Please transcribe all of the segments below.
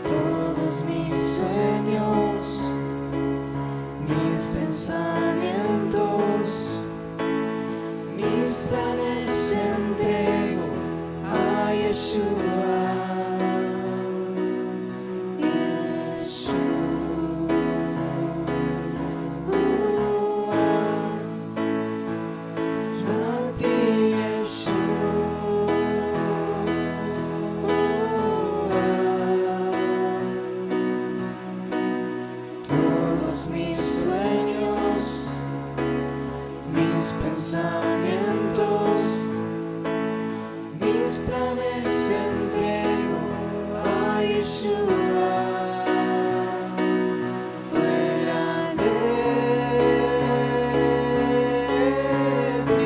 Todos mis sueños, mis pensamientos, mis planes entrego a Yeshua. Mis sueños, mis pensamientos, mis planes entrego a Yeshua. Fuera de ti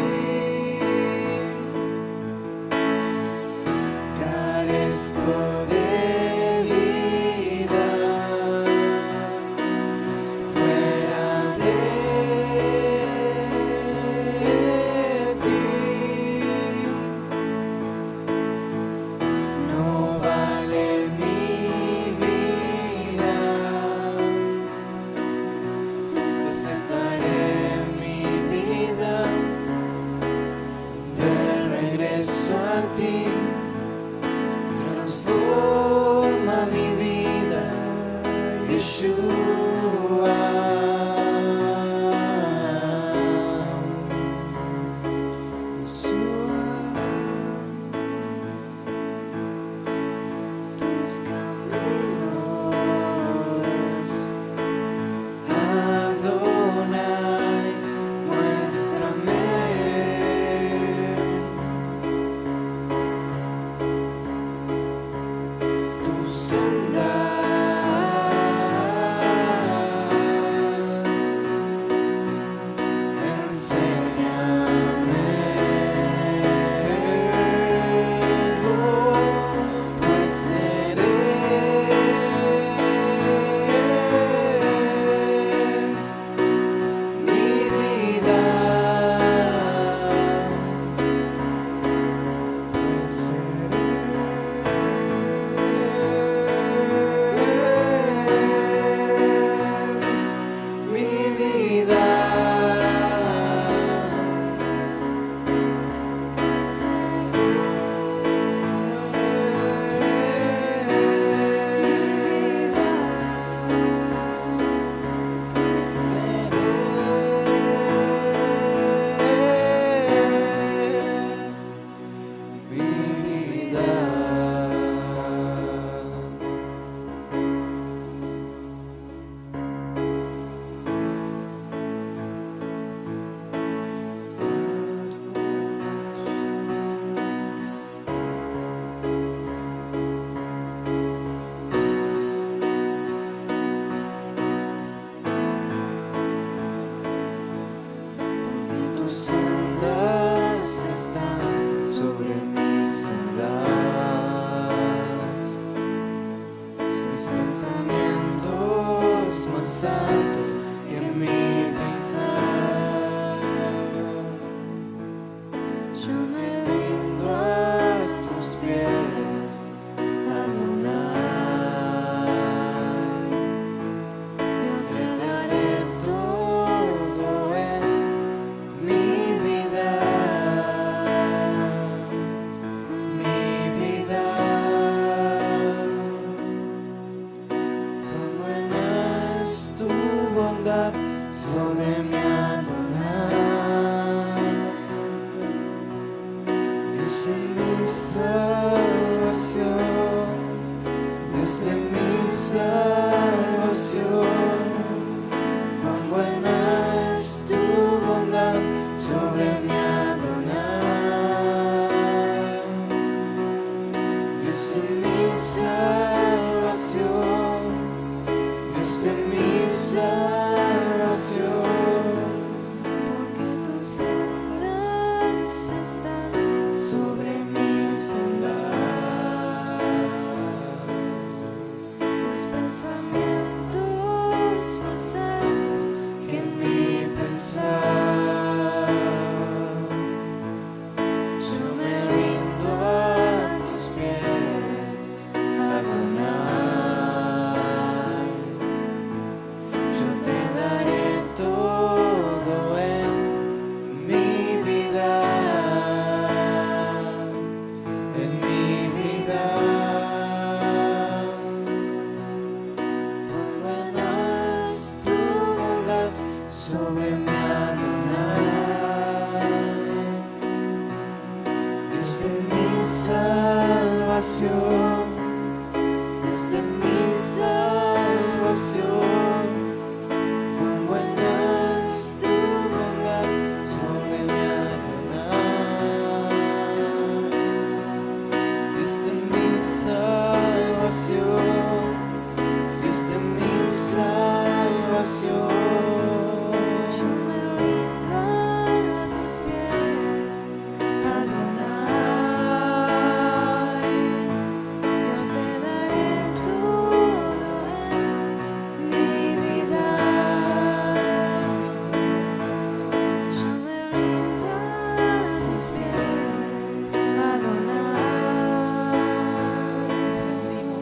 carezco de a ti, transforma mi vida, Yeshua. Tus caminos, Adonai, muéstrame. Tus sendas están sobre mis sendas, tus pensamientos más altos que mi pensar. Yo me rindo a tus pies, Adonai. Yo te daré todo en mi vida, cuán buena es tu bondad sobre mi Adonai. Dios de mi salvación, Dios de mi salvación, cuán buena es tu bondad sobre mi Adonai. Dios de mi salvación, Dios de mi salvación, porque tus sendas están sobre mis sendas. en mi vida. Cuán buena es tu bondad sobre mi Adonai, Dios de mi salvación, Dios de mi salvación. Cuán buena es tu bondad sobre mi Adonai, Dios de mi salvación, Dios de mi salvación. Yo me rindo a tus pies, Adonai. Yo te daré todo en mi vida. Yo me rindo a tus pies, Adonai.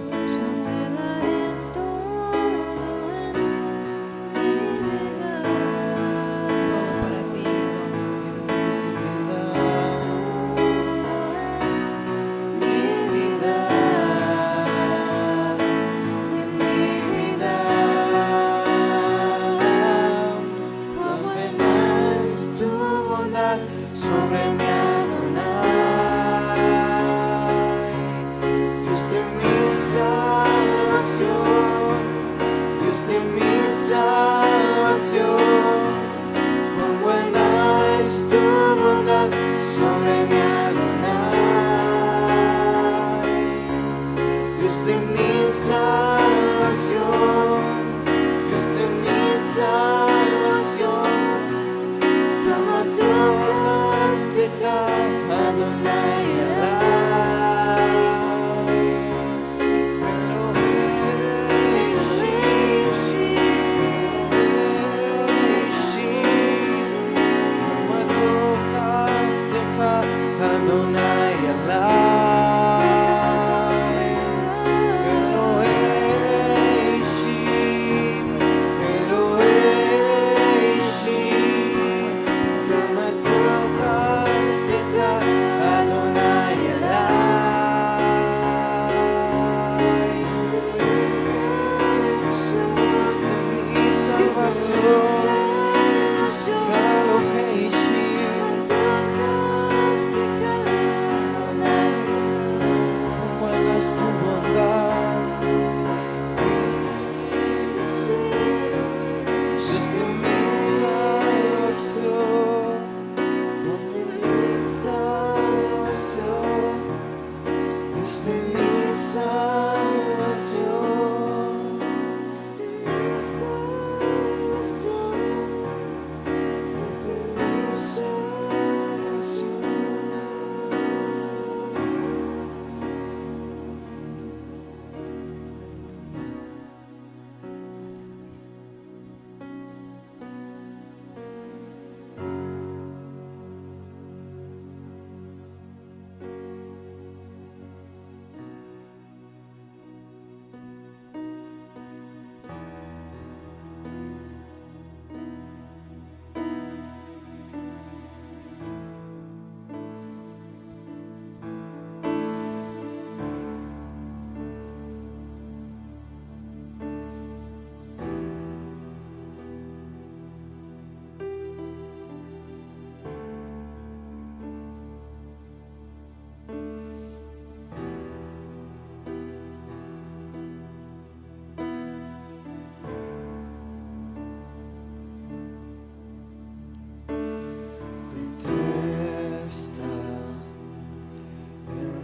Yo te daré todo en mi vida. Todo para ti, Mi vida, en mi vida, cuán buena es tu bondad sobre mi Adonai, Dios de mi salvación, Dios de mi salvación. Cuán buena es tu bondad sobre mi Adonai, Dios de mi salvación, Dios de mi salvación. Como tú has dejado Adonai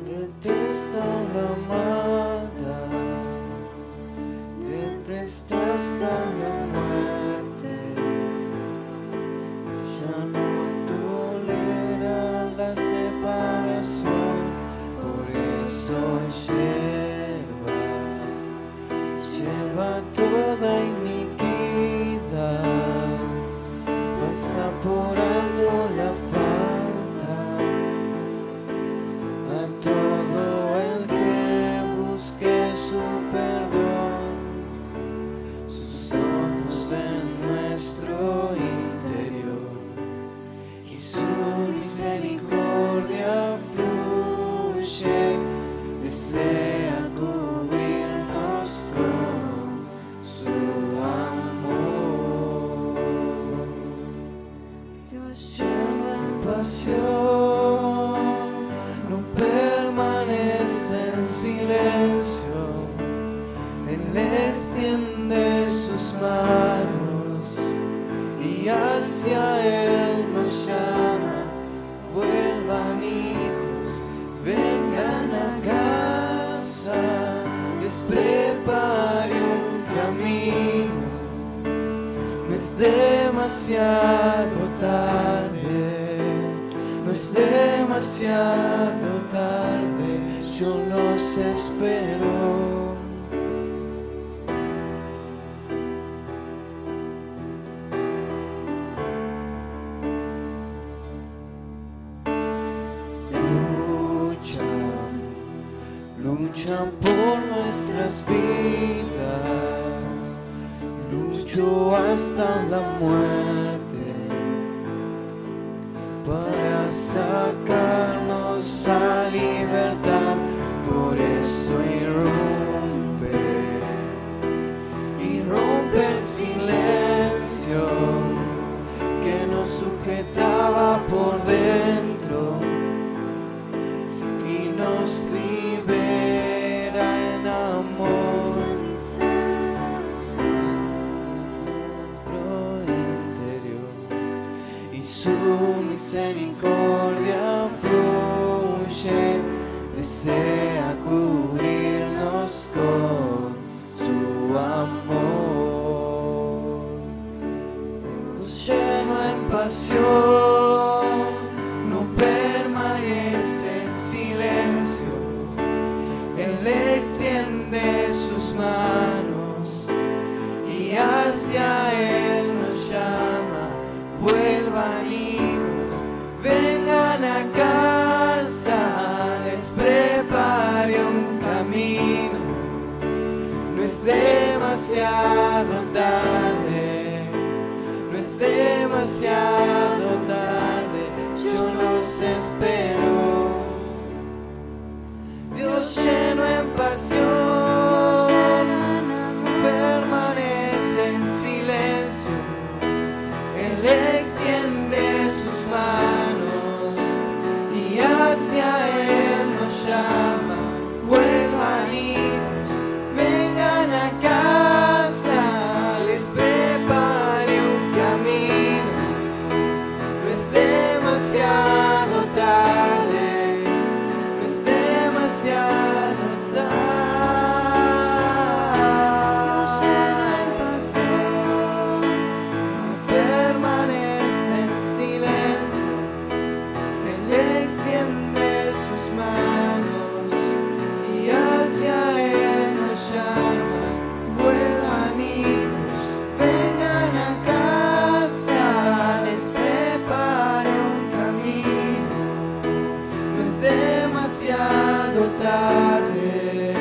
detesta la maldad, detesta hasta la muerte, ya no tolera la separación, por eso lleva toda iniquidad, pasa por alto la falta a todo el que busque su perdón. Sus ojos ven nuestro interior y su misericordia fluye silencio, Él extiende sus manos y hacia Él nos llama. Vuelvan hijos, vengan a casa, les prepare un camino. No es demasiado tarde, no es demasiado tarde, yo los espero. Luchan por nuestras vidas, lucho hasta la muerte para sacarnos a libertad. Por eso irrumpe el silencio que nos sujetaba por dentro y nos libera en amor. Nuestro interior y su misericordia fluye, desea cubrirnos con su amor. Nos lleno en pasión, no permanece en silencio. Él extiende sus manos y hacia Él nos llama. Vuelvan hijos, vengan a casa, les prepare un camino. No es demasiado tarde, no es demasiado tarde, yo los espero. Dios lleno en pasión, permanece en silencio. Él extiende sus manos y hacia Él nos llama. Vuelvan hijos, vengan a casa, les prepare un camino. No es demasiado tarde, no es demasiado tarde. Lleno en pasión, no permanece en silencio. Él extiende sus manos y hacia Él nos llama. Vuelvan hijos, vengan a casa, les prepare un camino. No es demasiado tarde,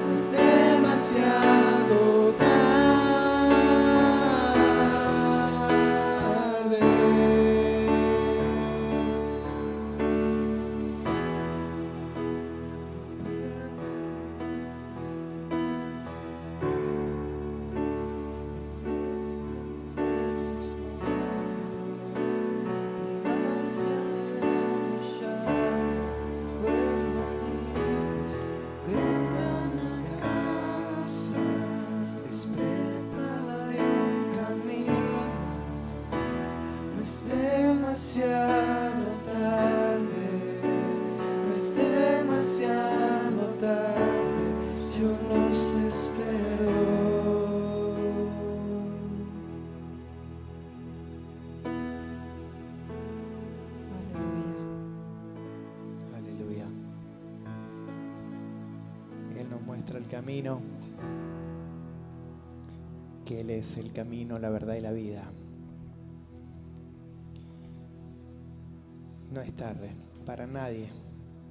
no es demasiado tarde. Demasiado tarde, no es demasiado tarde, yo los espero. Aleluya. Él nos muestra el camino, que Él es el camino, la verdad y la vida. No es tarde para nadie.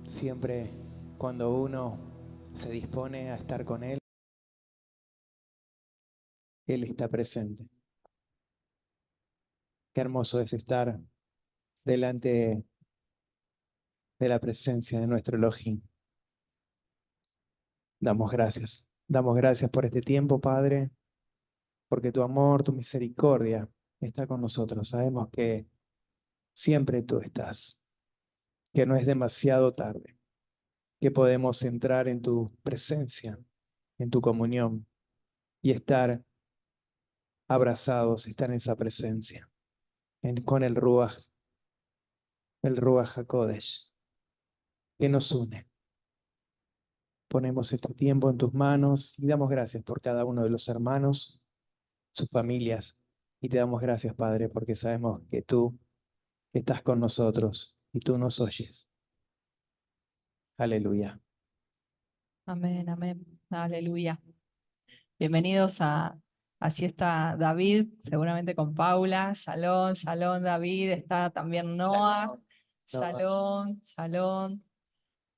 Siempre cuando uno se dispone a estar con Él, Él está presente. Qué hermoso es estar delante de la presencia de nuestro Elohim. Damos gracias por este tiempo, Padre, porque tu amor, tu misericordia está con nosotros. Sabemos que siempre tú estás, que no es demasiado tarde. que podemos entrar en tu presencia, en tu comunión y estar abrazados, estar en esa presencia, con el Ruach HaKodesh, que nos une. Ponemos este tiempo en tus manos y damos gracias por cada uno de los hermanos, sus familias, y te damos gracias, Padre, porque sabemos que tú estás con nosotros y tú nos oyes. Aleluya. Amén, amén. Aleluya. Bienvenidos a Así está David, seguramente con Paula. Shalom, shalom, David. Está también Noah. Shalom, shalom.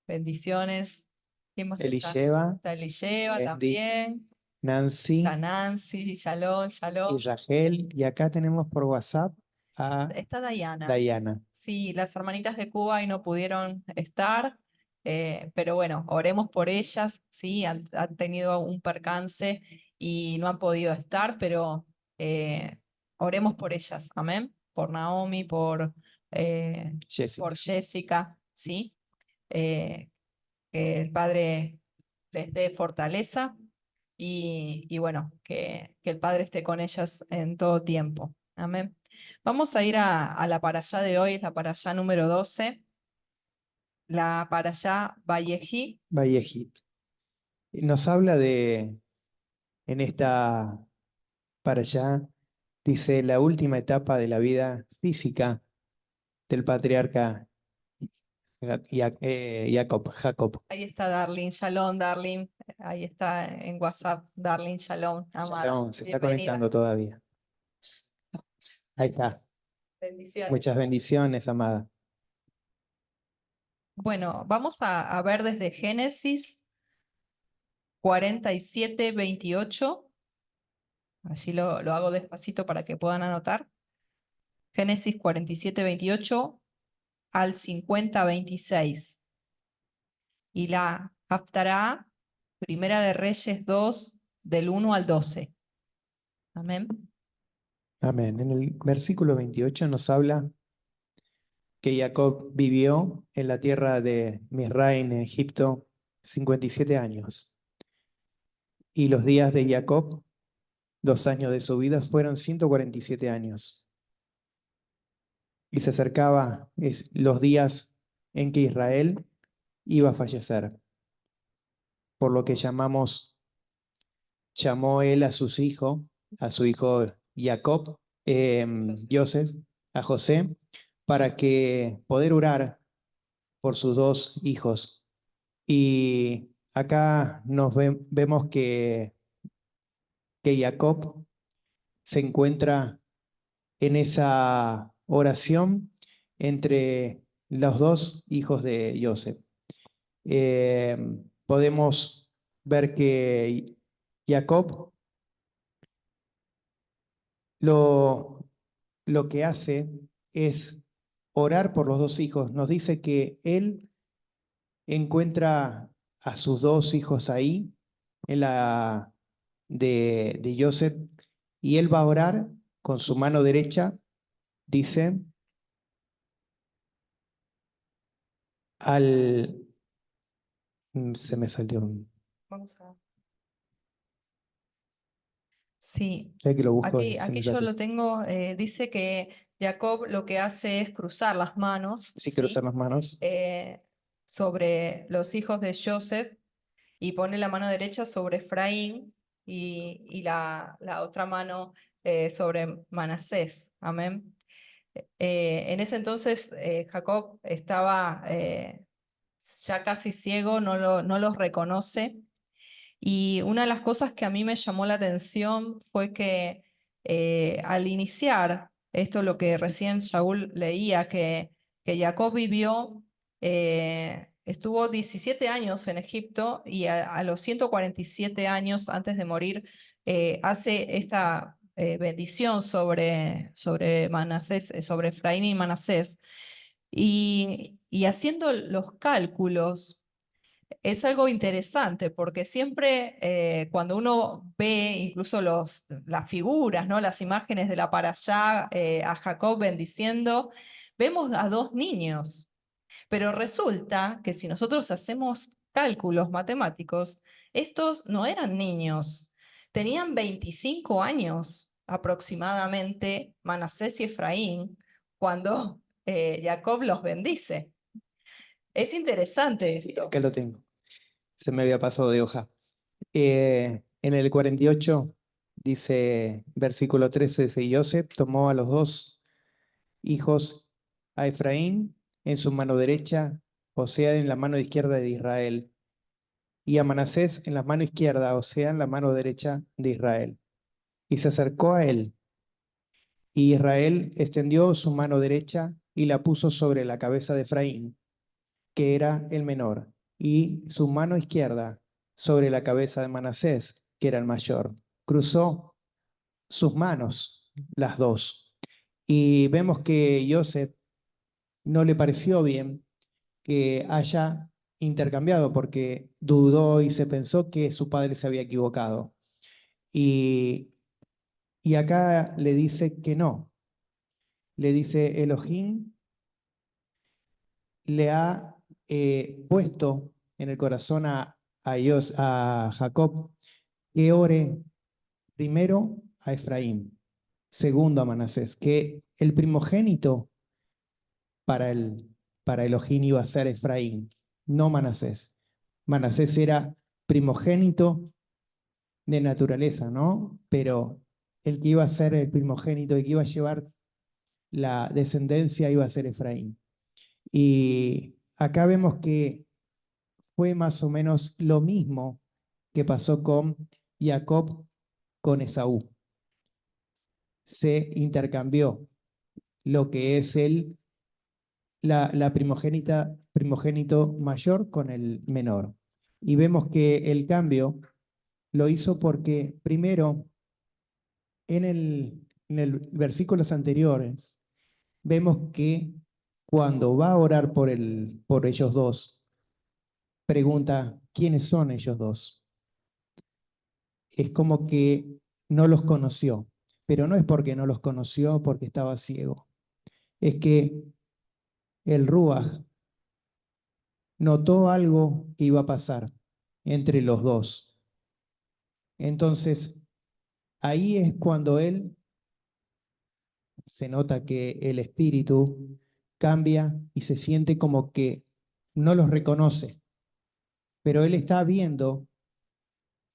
Bendiciones. ¿Quién más está? Elisheva, Está Elisheva Andy, también. Nancy Está Nancy, shalom, shalom. y Rachel. Y acá tenemos por WhatsApp a Está Diana. Diana. Sí, las hermanitas de Cuba y no pudieron estar, pero bueno, oremos por ellas, sí, han tenido un percance y no han podido estar, pero oremos por ellas, amén, por Naomi, Jessica. por Jessica, sí, que el Padre les dé fortaleza y bueno, que el Padre esté con ellas en todo tiempo, amén. Vamos a ir a la parashá de hoy, la parashá número 12, la parashá Vayejí. Vallejit. Nos habla en esta para allá, dice, la última etapa de la vida física del patriarca Jacob. Ahí está Darling, shalom, Darling. Ahí está en WhatsApp, Darling, shalom, amada. Shalom, se está Bienvenida. conectando todavía. Ahí está. Bendiciones. Muchas bendiciones, amada. Bueno, vamos a ver desde Génesis 47, 28. Allí lo hago despacito para que puedan anotar. Génesis 47, 28 al 50, 26. Y la Haftará, Primera de Reyes 2, del 1 al 12. Amén. Amén. En el versículo 28 nos habla que Jacob vivió en la tierra de Misraim, en Egipto, 57 años. Y los días de Jacob, 2 años de su vida, fueron 147 años. Y se acercaba los días en que Israel iba a fallecer, por lo que llamó él a su hijo Jacob, Joseph, a José, para que poder orar por sus 2 hijos. Y acá vemos que Jacob se encuentra en esa oración entre los 2 hijos de Joseph. Podemos ver que Jacob lo que hace es orar por los 2 hijos. Nos dice que él encuentra a sus 2 hijos ahí, en la de Joseph, y él va a orar con su mano derecha, dice, se me salió Vamos a. Sí, ya que lo busco, aquí, se me aquí yo salió. lo tengo. Dice que Jacob lo que hace es cruzar las manos, Sí, ¿sí? cruzar las manos. Sobre los hijos de Joseph y pone la mano derecha sobre Efraín y la otra mano sobre Manasés. Amén. En ese entonces Jacob estaba ya casi ciego, no los reconoce. Y una de las cosas que a mí me llamó la atención fue que al iniciar, esto es lo que recién Shaul leía, que Jacob vivió, estuvo 17 años en Egipto y a los 147 años antes de morir hace esta bendición sobre Manasés, sobre Efraín y Manasés. Y haciendo los cálculos, es algo interesante porque siempre cuando uno ve incluso las figuras, ¿no? Las imágenes de la parashá, a Jacob bendiciendo, vemos a 2 niños. Pero resulta que si nosotros hacemos cálculos matemáticos, estos no eran niños, tenían 25 años aproximadamente, Manasés y Efraín, cuando Jacob los bendice. Es interesante Sí, esto. acá lo tengo. Se me había pasado de hoja. En el 48 dice, versículo 13, dice, Joseph tomó a los dos hijos, a Efraín en su mano derecha, o sea, en la mano izquierda de Israel, y a Manasés en la mano izquierda, o sea, en la mano derecha de Israel. Y se acercó a él, y Israel extendió su mano derecha y la puso sobre la cabeza de Efraín, que era el menor, y su mano izquierda sobre la cabeza de Manasés, que era el mayor. Cruzó sus manos, las dos. Y vemos que Joseph no le pareció bien que haya intercambiado, porque dudó y se pensó que su padre se había equivocado. Y, y acá le dice que no. Le dice, Elohim le ha puesto en el corazón a Jacob que ore primero a Efraín, segundo a Manasés, que el primogénito para para Elohim iba a ser Efraín, no Manasés. Manasés era primogénito de naturaleza, ¿no? Pero el que iba a ser el primogénito, el que iba a llevar la descendencia, iba a ser Efraín. Y acá vemos que fue más o menos lo mismo que pasó con Jacob con Esaú. Se intercambió lo que es la primogénito mayor con el menor. Y vemos que el cambio lo hizo porque primero en el versículos anteriores vemos que cuando va a orar por ellos dos, pregunta, ¿quiénes son ellos dos? Es como que no los conoció, pero no es porque no los conoció porque estaba ciego. Es que el Ruach notó algo que iba a pasar entre los dos. Entonces, ahí es cuando él se nota que el espíritu cambia y se siente como que no los reconoce, pero él está viendo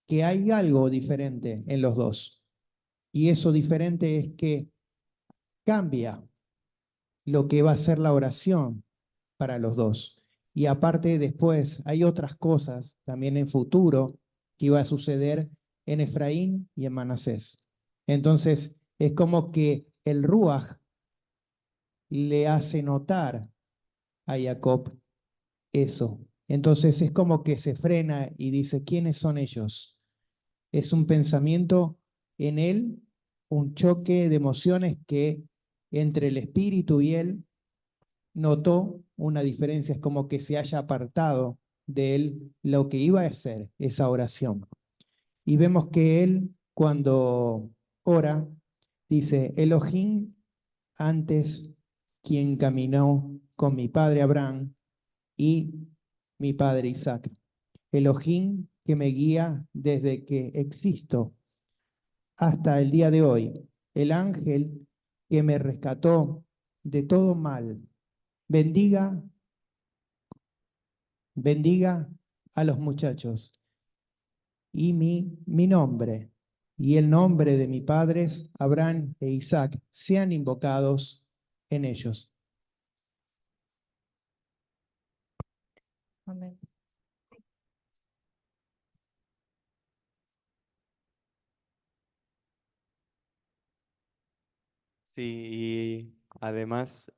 que hay algo diferente en los dos. Y eso diferente es que cambia lo que va a ser la oración para los dos. Y aparte después hay otras cosas también en futuro que iba a suceder en Efraín y en Manasés. Entonces es como que el Ruach le hace notar a Jacob eso. Entonces es como que se frena y dice, ¿quiénes son ellos? Es un pensamiento en él, un choque de emociones que entre el espíritu y él notó una diferencia, es como que se haya apartado de él lo que iba a hacer, esa oración. Y vemos que él, cuando ora, dice, Elohim antes quien caminó con mi padre Abraham y mi padre Isaac. Elohim que me guía desde que existo hasta el día de hoy. El ángel que me rescató de todo mal. Bendiga, bendiga a los muchachos. Y mi nombre y el nombre de mis padres, Abraham e Isaac, sean invocados en ellos. Amén. Sí, y además,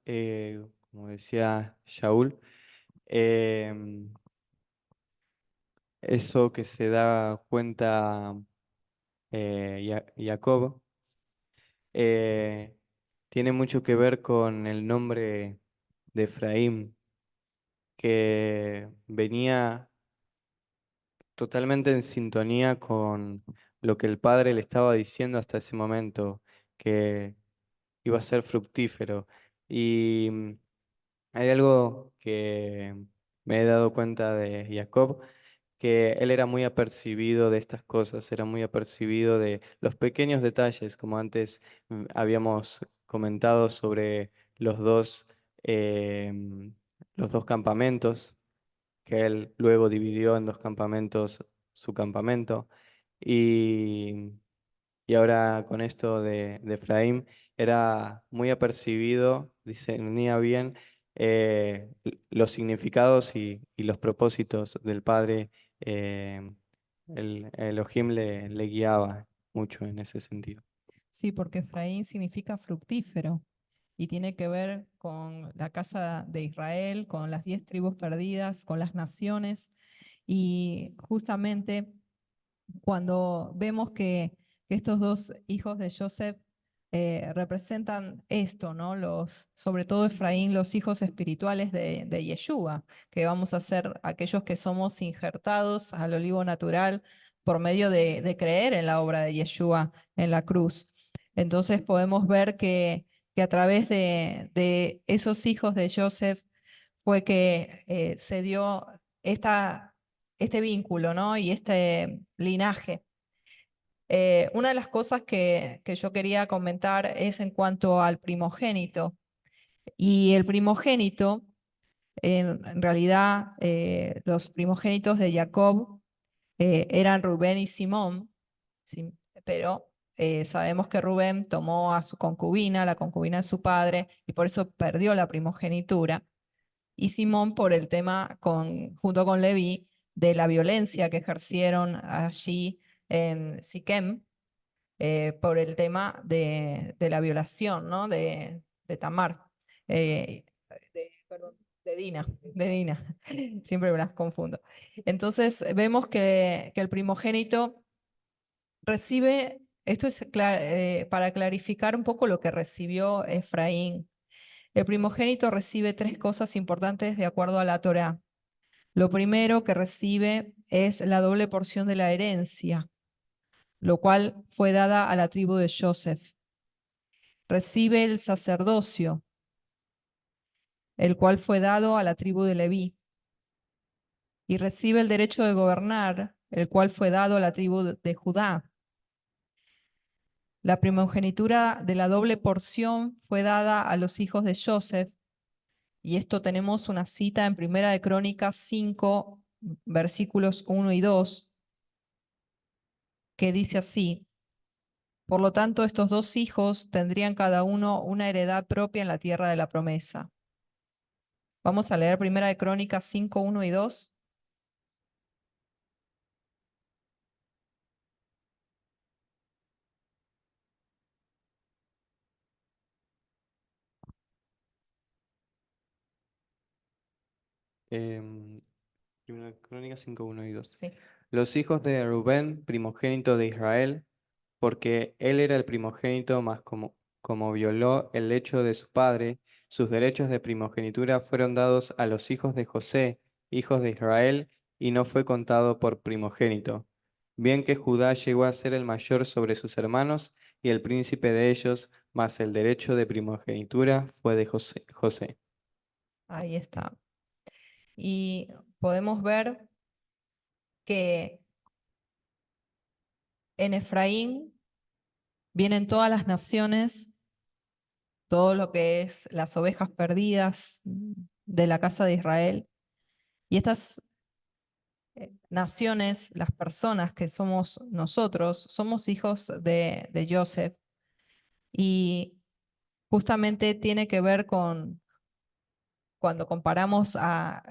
como decía Shaul, em, eso que se da cuenta Jacob eh, tiene mucho que ver con el nombre de Efraín, que venía totalmente en sintonía con lo que el padre le estaba diciendo hasta ese momento, que iba a ser fructífero. Y hay algo que me he dado cuenta de Jacob que él era muy apercibido de estas cosas, era muy apercibido de los pequeños detalles, como antes habíamos comentado sobre los los dos campamentos, que él luego dividió en dos campamentos su campamento. Y, y ahora con esto de Efraín, era muy apercibido, discernía bien los significados y los propósitos del Padre. El Elohim le guiaba mucho en ese sentido. Sí, porque Efraín significa fructífero y tiene que ver con la casa de Israel, con las 10 tribus perdidas, con las naciones. Y justamente cuando vemos que estos dos hijos de Joseph representan esto, ¿no? Sobre todo Efraín, los hijos espirituales de Yeshua, que vamos a ser aquellos que somos injertados al olivo natural por medio de creer en la obra de Yeshua en la cruz. Entonces podemos ver que a través de esos hijos de Joseph fue que se dio este vínculo, ¿no? Y este linaje. Una de las cosas que yo quería comentar es en cuanto al primogénito. Y el primogénito, en realidad, los primogénitos de Jacob eran Rubén y Simón, sí, pero sabemos que Rubén tomó a su concubina, la concubina de su padre, y por eso perdió la primogenitura. Y Simón por el tema, junto con Leví, de la violencia que ejercieron allí en Siquem, por el tema de la violación, ¿no? De Tamar, perdón, de Dina, siempre me las confundo. Entonces vemos que el primogénito recibe, esto es para clarificar un poco lo que recibió Efraín. El primogénito recibe tres cosas importantes de acuerdo a la Torá. Lo primero que recibe es la doble porción de la herencia, lo cual fue dada a la tribu de Joseph. Recibe el sacerdocio, el cual fue dado a la tribu de Leví. Y recibe el derecho de gobernar, el cual fue dado a la tribu de Judá. La primogenitura de la doble porción fue dada a los hijos de Joseph. Y esto tenemos una cita en Primera de Crónicas 5, versículos 1 y 2, que dice así: por lo tanto, estos dos hijos tendrían cada uno una heredad propia en la tierra de la promesa. Vamos a leer Primera de Crónicas 5, 1 y 2. Primera Crónicas 5, 1 y 2. Sí. Los hijos de Rubén, primogénito de Israel, porque él era el primogénito, mas como violó el lecho de su padre, sus derechos de primogenitura fueron dados a los hijos de José, hijos de Israel, y no fue contado por primogénito. Bien que Judá llegó a ser el mayor sobre sus hermanos y el príncipe de ellos, mas el derecho de primogenitura fue de José. Ahí está. Y podemos ver que en Efraín vienen todas las naciones, todo lo que es las ovejas perdidas de la casa de Israel. Y estas naciones, las personas que somos nosotros, somos hijos de Joseph. Y justamente tiene que ver con cuando comparamos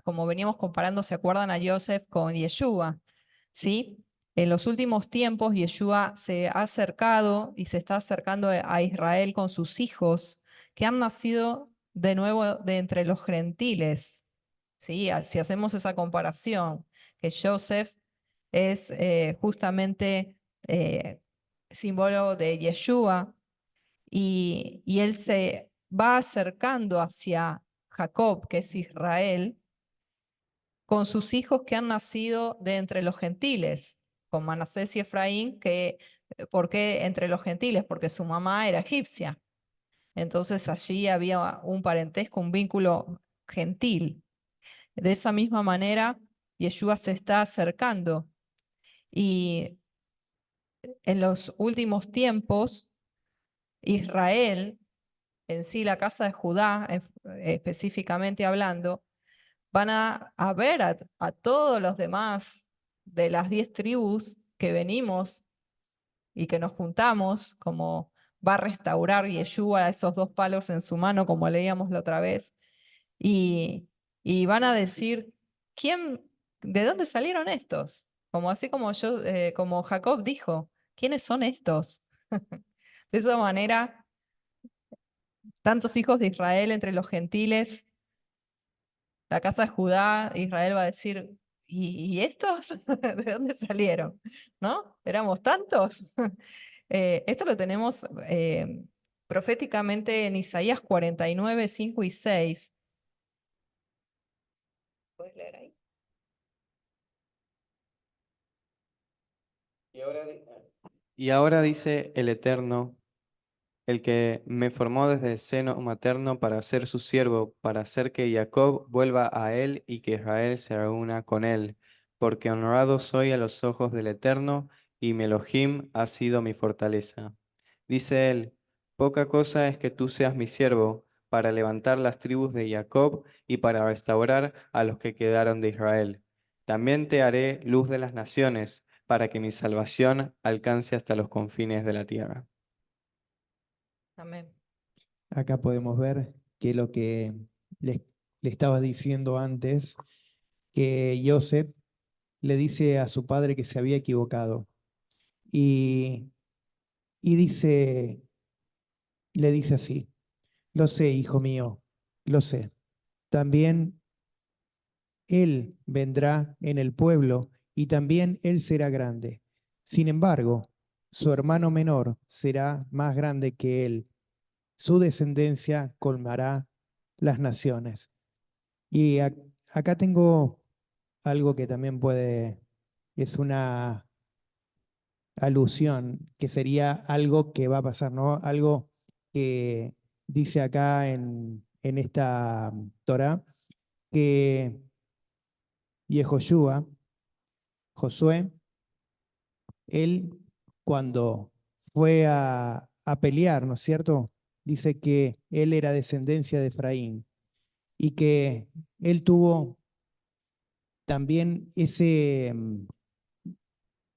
como veníamos comparando, ¿se acuerdan a Joseph con Yeshua? ¿Sí? En los últimos tiempos, Yeshua se ha acercado y se está acercando a Israel con sus hijos que han nacido de nuevo de entre los gentiles. ¿Sí? Si hacemos esa comparación, que Joseph es justamente símbolo de Yeshua y él se va acercando hacia Jacob, que es Israel, con sus hijos que han nacido de entre los gentiles, con Manasés y Efraín, ¿por qué entre los gentiles? Porque su mamá era egipcia. Entonces allí había un parentesco, un vínculo gentil. De esa misma manera, Yeshua se está acercando y en los últimos tiempos, Israel, en sí la casa de Judá, específicamente hablando, van a ver a todos los demás de las 10 tribus que venimos y que nos juntamos, como va a restaurar Yeshua esos 2 palos en su mano, como leíamos la otra vez, y, y van a decir, ¿de dónde salieron estos? Como así como como Jacob dijo, ¿quiénes son estos? De esa manera, tantos hijos de Israel entre los gentiles, la casa de Judá, Israel va a decir, ¿y estos? ¿De dónde salieron? ¿No? ¿Éramos tantos? Esto lo tenemos proféticamente en Isaías 49, 5 y 6. ¿Puedes leer ahí? Y ahora dice el Eterno, el que me formó desde el seno materno para ser su siervo, para hacer que Jacob vuelva a él y que Israel se reúna con él, porque honrado soy a los ojos del Eterno, y mi Elohim ha sido mi fortaleza. Dice él, poca cosa es que tú seas mi siervo, para levantar las tribus de Jacob y para restaurar a los que quedaron de Israel. También te haré luz de las naciones, para que mi salvación alcance hasta los confines de la tierra. Amén. Acá podemos ver que lo que le, le estaba diciendo antes, que Joseph le dice a su padre que se había equivocado. Y, y le dice así, lo sé, hijo mío, lo sé. También él vendrá en el pueblo y también él será grande. Sin embargo, su hermano menor será más grande que él. Su descendencia colmará las naciones. Y acá tengo algo que también es una alusión, que sería algo que va a pasar, ¿no? Algo que dice acá en esta Torá, que Yehoshua, Josué, él cuando fue a pelear, ¿no es cierto? Dice que él era descendencia de Efraín y que él tuvo también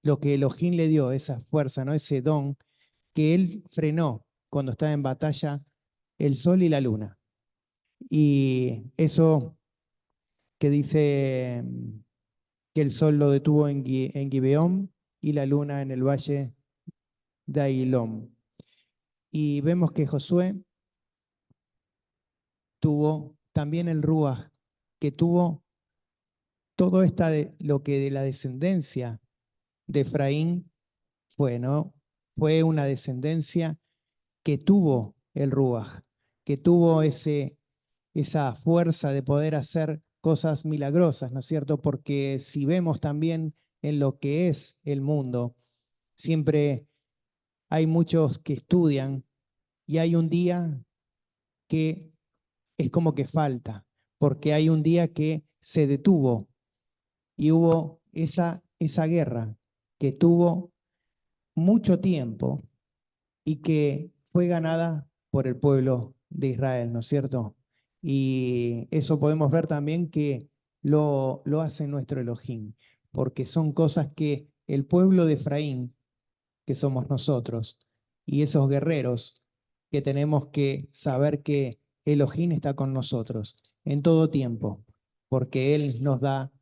lo que Elohim le dio, esa fuerza, ¿no? Ese don, que él frenó cuando estaba en batalla el sol y la luna. Y eso que dice que el sol lo detuvo en Gibeón y la luna en el valle de Ailón. Y vemos que Josué tuvo también el Ruach, que tuvo todo lo que de la descendencia de Efraín fue, ¿no? Fue una descendencia que tuvo el Ruach, que tuvo esa fuerza de poder hacer cosas milagrosas, ¿no es cierto? Porque si vemos también en lo que es el mundo, siempre hay muchos que estudian y hay un día que es como que falta, porque hay un día que se detuvo y hubo esa guerra que tuvo mucho tiempo y que fue ganada por el pueblo de Israel, ¿no es cierto? Y eso podemos ver también que lo hace nuestro Elohim, porque son cosas que el pueblo de Efraín, que somos nosotros, y esos guerreros que tenemos que saber que Elohim está con nosotros en todo tiempo, porque Él nos da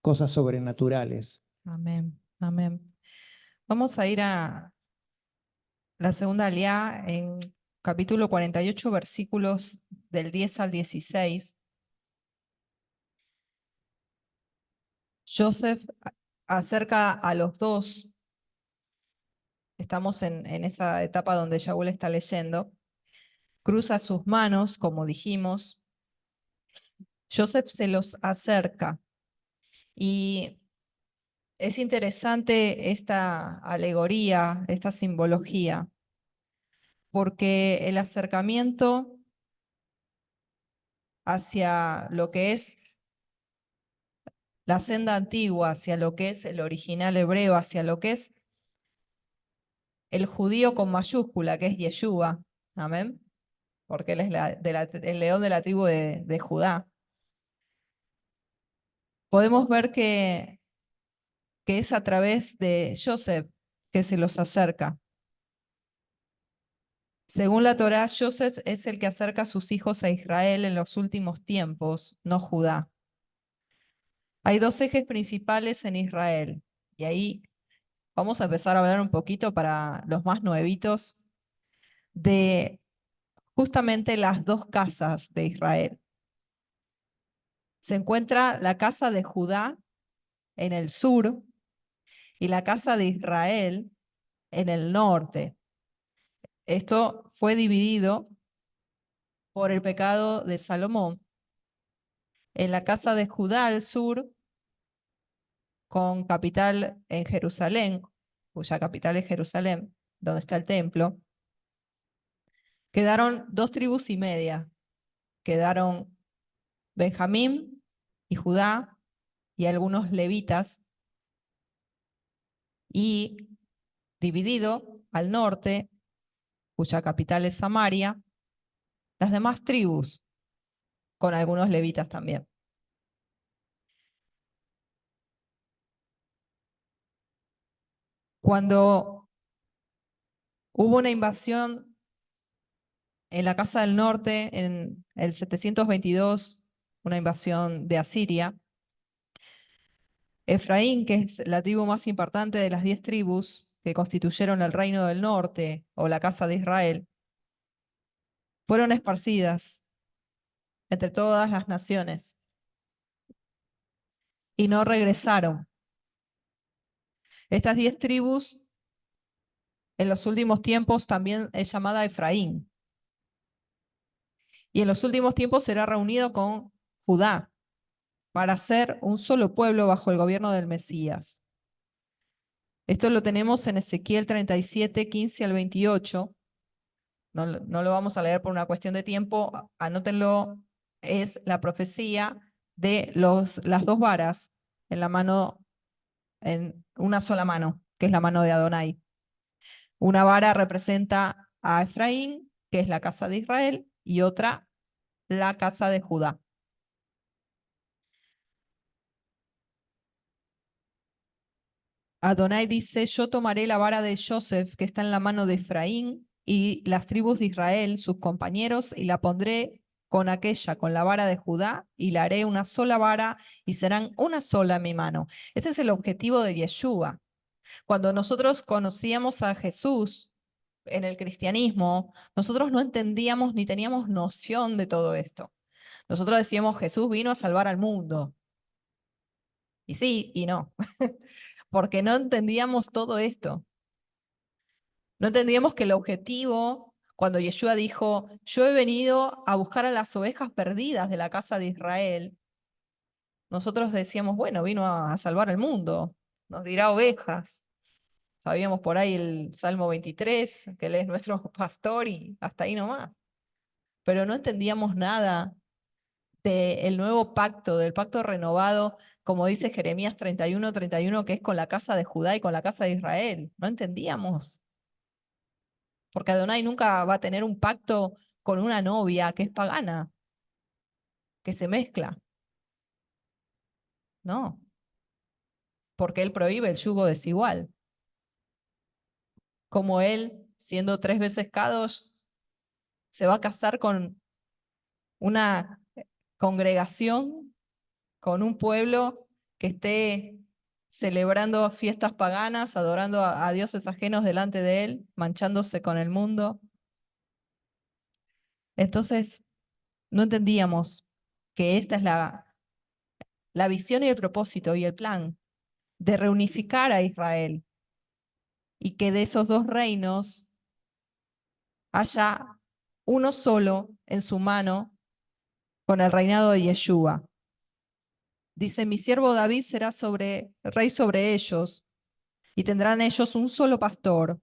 cosas sobrenaturales. Amén. Amén. Vamos a ir a la segunda aliá en capítulo 48, versículos del 10 al 16. Joseph acerca a los dos, estamos en esa etapa donde Shaul está leyendo, cruza sus manos, como dijimos, Joseph se los acerca y es interesante esta alegoría, esta simbología, porque el acercamiento hacia lo que es la senda antigua hacia lo que es el original hebreo, hacia lo que es el judío con mayúscula, que es Yeshua. Amén. Porque él es el león de la tribu de Judá. Podemos ver que es a través de Joseph que se los acerca. Según la Torá, Joseph es el que acerca a sus hijos a Israel en los últimos tiempos, no Judá. Hay dos ejes principales en Israel, y ahí vamos a empezar a hablar un poquito para los más nuevitos de justamente las dos casas de Israel. Se encuentra la casa de Judá en el sur y la casa de Israel en el norte. Esto fue dividido por el pecado de Salomón. En la casa de Judá al sur, con capital en Jerusalén, cuya capital es Jerusalén, donde está el templo, quedaron 2,5 tribus. Quedaron Benjamín y Judá y algunos levitas, y dividido al norte, cuya capital es Samaria, las demás tribus, con algunos levitas también. Cuando hubo una invasión en la casa del norte, en el 722, una invasión de Asiria, Efraín, que es la tribu más importante de las 10 tribus que constituyeron el reino del norte o la casa de Israel, fueron esparcidas entre todas las naciones y no regresaron. Estas 10 tribus en los últimos tiempos también es llamada Efraín. Y en los últimos tiempos será reunido con Judá para ser un solo pueblo bajo el gobierno del Mesías. Esto lo tenemos en Ezequiel 37, 15 al 28. No lo vamos a leer por una cuestión de tiempo, anótenlo. Es la profecía de las dos varas en la mano, en una sola mano, que es la mano de Adonai. Una vara representa a Efraín, que es la casa de Israel, y otra, la casa de Judá. Adonai dice: yo tomaré la vara de Joseph, que está en la mano de Efraín, y las tribus de Israel, sus compañeros, y la pondré con aquella, con la vara de Judá, y la haré una sola vara, y serán una sola en mi mano. Este es el objetivo de Yeshua. Cuando nosotros conocíamos a Jesús en el cristianismo, nosotros no entendíamos ni teníamos noción de todo esto. Nosotros decíamos: Jesús vino a salvar al mundo. Y sí, y no, porque no entendíamos todo esto. No entendíamos que el objetivo, cuando Yeshua dijo: yo he venido a buscar a las ovejas perdidas de la casa de Israel, nosotros decíamos: bueno, vino a salvar al mundo, nos dirá ovejas. Sabíamos por ahí el Salmo 23, que él es nuestro pastor, y hasta ahí nomás. Pero no entendíamos nada del nuevo pacto, del pacto renovado, como dice Jeremías 31, 31, que es con la casa de Judá y con la casa de Israel. No entendíamos. Porque Adonai nunca va a tener un pacto con una novia que es pagana, que se mezcla. No, porque él prohíbe el yugo desigual. Como él, siendo 3 veces Kadosh, se va a casar con una congregación, con un pueblo que esté celebrando fiestas paganas, adorando a dioses ajenos delante de él, manchándose con el mundo. Entonces, no entendíamos que esta es la visión y el propósito y el plan de reunificar a Israel, y que de esos dos reinos haya uno solo en su mano con el reinado de Yeshua. Dice: mi siervo David será rey sobre ellos, y tendrán ellos un solo pastor,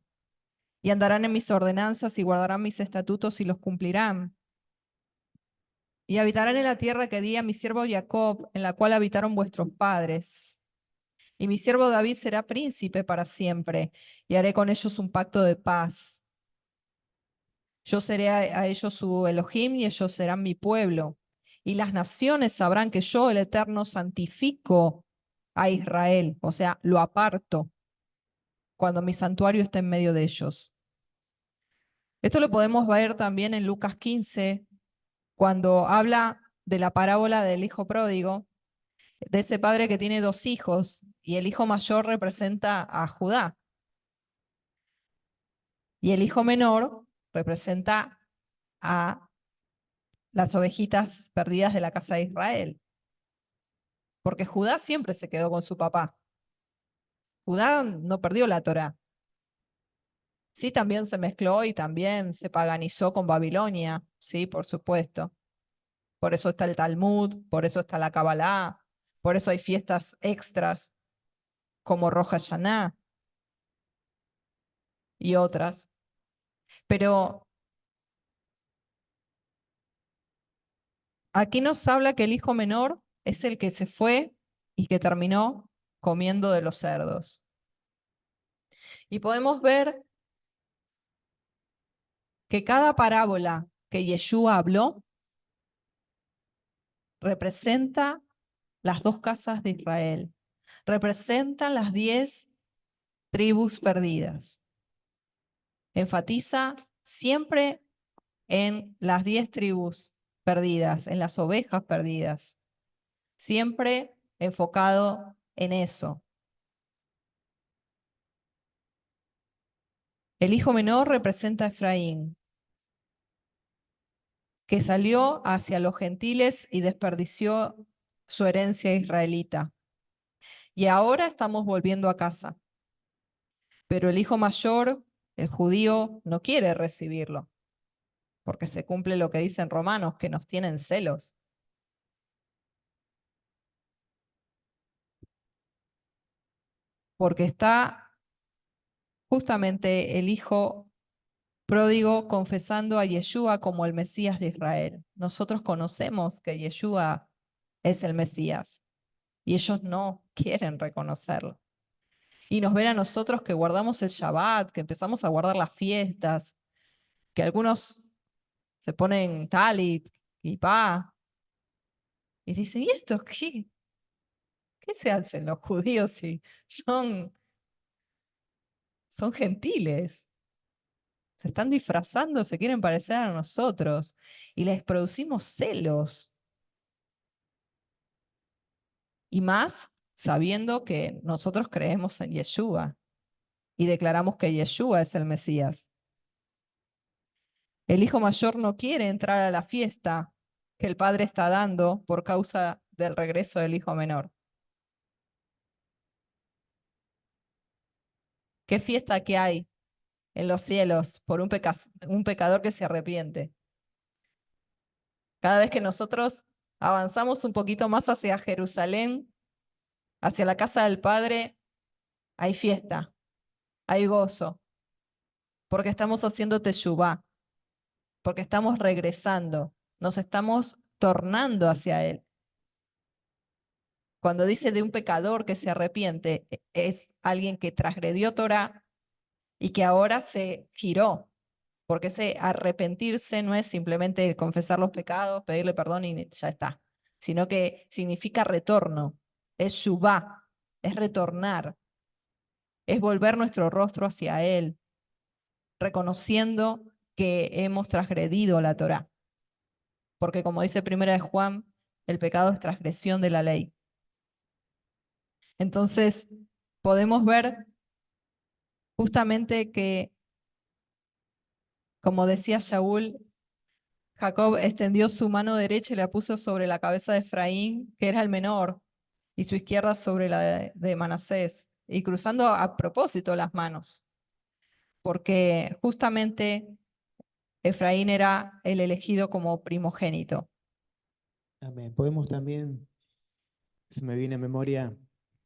y andarán en mis ordenanzas y guardarán mis estatutos y los cumplirán. y habitarán en la tierra que di a mi siervo Jacob, en la cual habitaron vuestros padres. Y mi siervo David será príncipe para siempre, y haré con ellos un pacto de paz. Yo seré a ellos su Elohim, y ellos serán mi pueblo. Y las naciones sabrán que yo, el Eterno, santifico a Israel, o sea, lo aparto cuando mi santuario esté en medio de ellos. Esto lo podemos ver también en Lucas 15, cuando habla de la parábola del hijo pródigo, de ese padre que tiene dos hijos, y el hijo mayor representa a Judá, y el hijo menor representa a las ovejitas perdidas de la casa de Israel, porque Judá siempre se quedó con su papá. Judá no perdió la Torá. Sí, también se mezcló y también se paganizó con Babilonia, sí, por supuesto. Por eso está el Talmud, por eso está la Kabbalah, por eso hay fiestas extras como Rosh Hashanah y otras. Pero aquí nos habla que el hijo menor es el que se fue y que terminó comiendo de los cerdos. Y podemos ver que cada parábola que Yeshua habló representa las dos casas de Israel, representa las 10 tribus perdidas. Enfatiza siempre en las 10 tribus perdidas, en las ovejas perdidas, siempre enfocado en eso. El hijo menor representa a Efraín, que salió hacia los gentiles y desperdició su herencia israelita. Y ahora estamos volviendo a casa. Pero el hijo mayor, el judío, no quiere recibirlo, porque se cumple lo que dicen Romanos, que nos tienen celos. Porque está justamente el hijo pródigo confesando a Yeshua como el Mesías de Israel. Nosotros conocemos que Yeshua es el Mesías y ellos no quieren reconocerlo. Y nos ven a nosotros que guardamos el Shabbat, que empezamos a guardar las fiestas, que algunos se ponen talit y pa, y dicen, ¿y esto qué? ¿Qué se hacen los judíos si son gentiles? Se están disfrazando, se quieren parecer a nosotros y les producimos celos. Y más sabiendo que nosotros creemos en Yeshua y declaramos que Yeshua es el Mesías. El hijo mayor no quiere entrar a la fiesta que el padre está dando por causa del regreso del hijo menor. ¿Qué fiesta que hay en los cielos por un pecador que se arrepiente? Cada vez que nosotros avanzamos un poquito más hacia Jerusalén, hacia la casa del Padre, hay fiesta, hay gozo, porque estamos haciendo teshuvá, porque estamos regresando, nos estamos tornando hacia Él. Cuando dice de un pecador que se arrepiente, es alguien que transgredió Torah y que ahora se giró, porque ese arrepentirse no es simplemente confesar los pecados, pedirle perdón y ya está, sino que significa retorno, es shuvá, es retornar, es volver nuestro rostro hacia Él, reconociendo que hemos transgredido la Torá. Porque como dice Primera de Juan, el pecado es transgresión de la ley. Entonces, podemos ver justamente que, como decía Shaul, Jacob extendió su mano derecha y la puso sobre la cabeza de Efraín, que era el menor, y su izquierda sobre la de Manasés, y cruzando a propósito las manos, porque justamente Efraín era el elegido como primogénito. Amén. Podemos también, se me viene a memoria,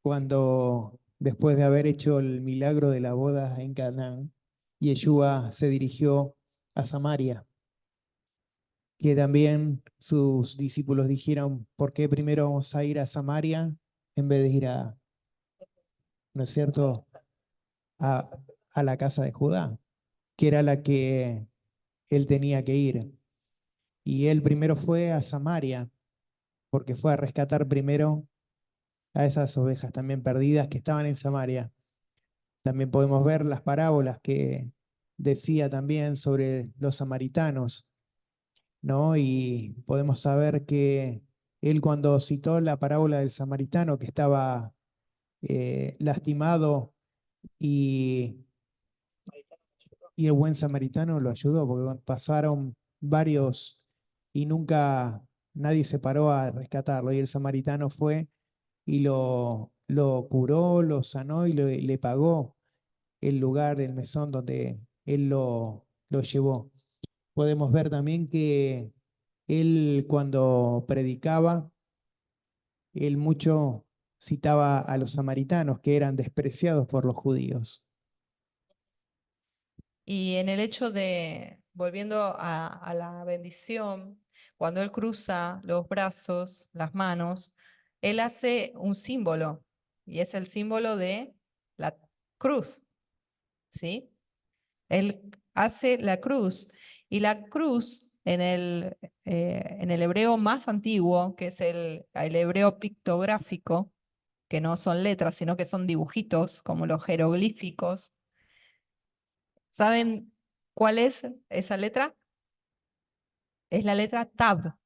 cuando después de haber hecho el milagro de la boda en Canaán, Yeshua se dirigió a Samaria que también sus discípulos dijeron, ¿por qué primero vamos a ir a Samaria en vez de ir a, ¿no es cierto?, a, a la casa de Judá, que era la que él tenía que ir. Y él primero fue a Samaria, porque fue a rescatar primero a esas ovejas también perdidas que estaban en Samaria. También podemos ver las parábolas que decía también sobre los samaritanos, ¿no? Y podemos saber que él cuando citó la parábola del samaritano que estaba lastimado y, y el buen samaritano lo ayudó, porque pasaron varios y nunca nadie se paró a rescatarlo. Y el samaritano fue y lo curó, lo sanó y le pagó el lugar, el mesón donde él lo llevó. Podemos ver también que él cuando predicaba, él mucho citaba a los samaritanos que eran despreciados por los judíos. Y en el hecho de, volviendo a la bendición, cuando él cruza los brazos, las manos, él hace un símbolo, y es el símbolo de la cruz, ¿sí? Él hace la cruz, y la cruz en el hebreo más antiguo, que es el hebreo pictográfico, que no son letras, sino que son dibujitos, como los jeroglíficos. ¿Saben cuál es esa letra? Es la letra Tab.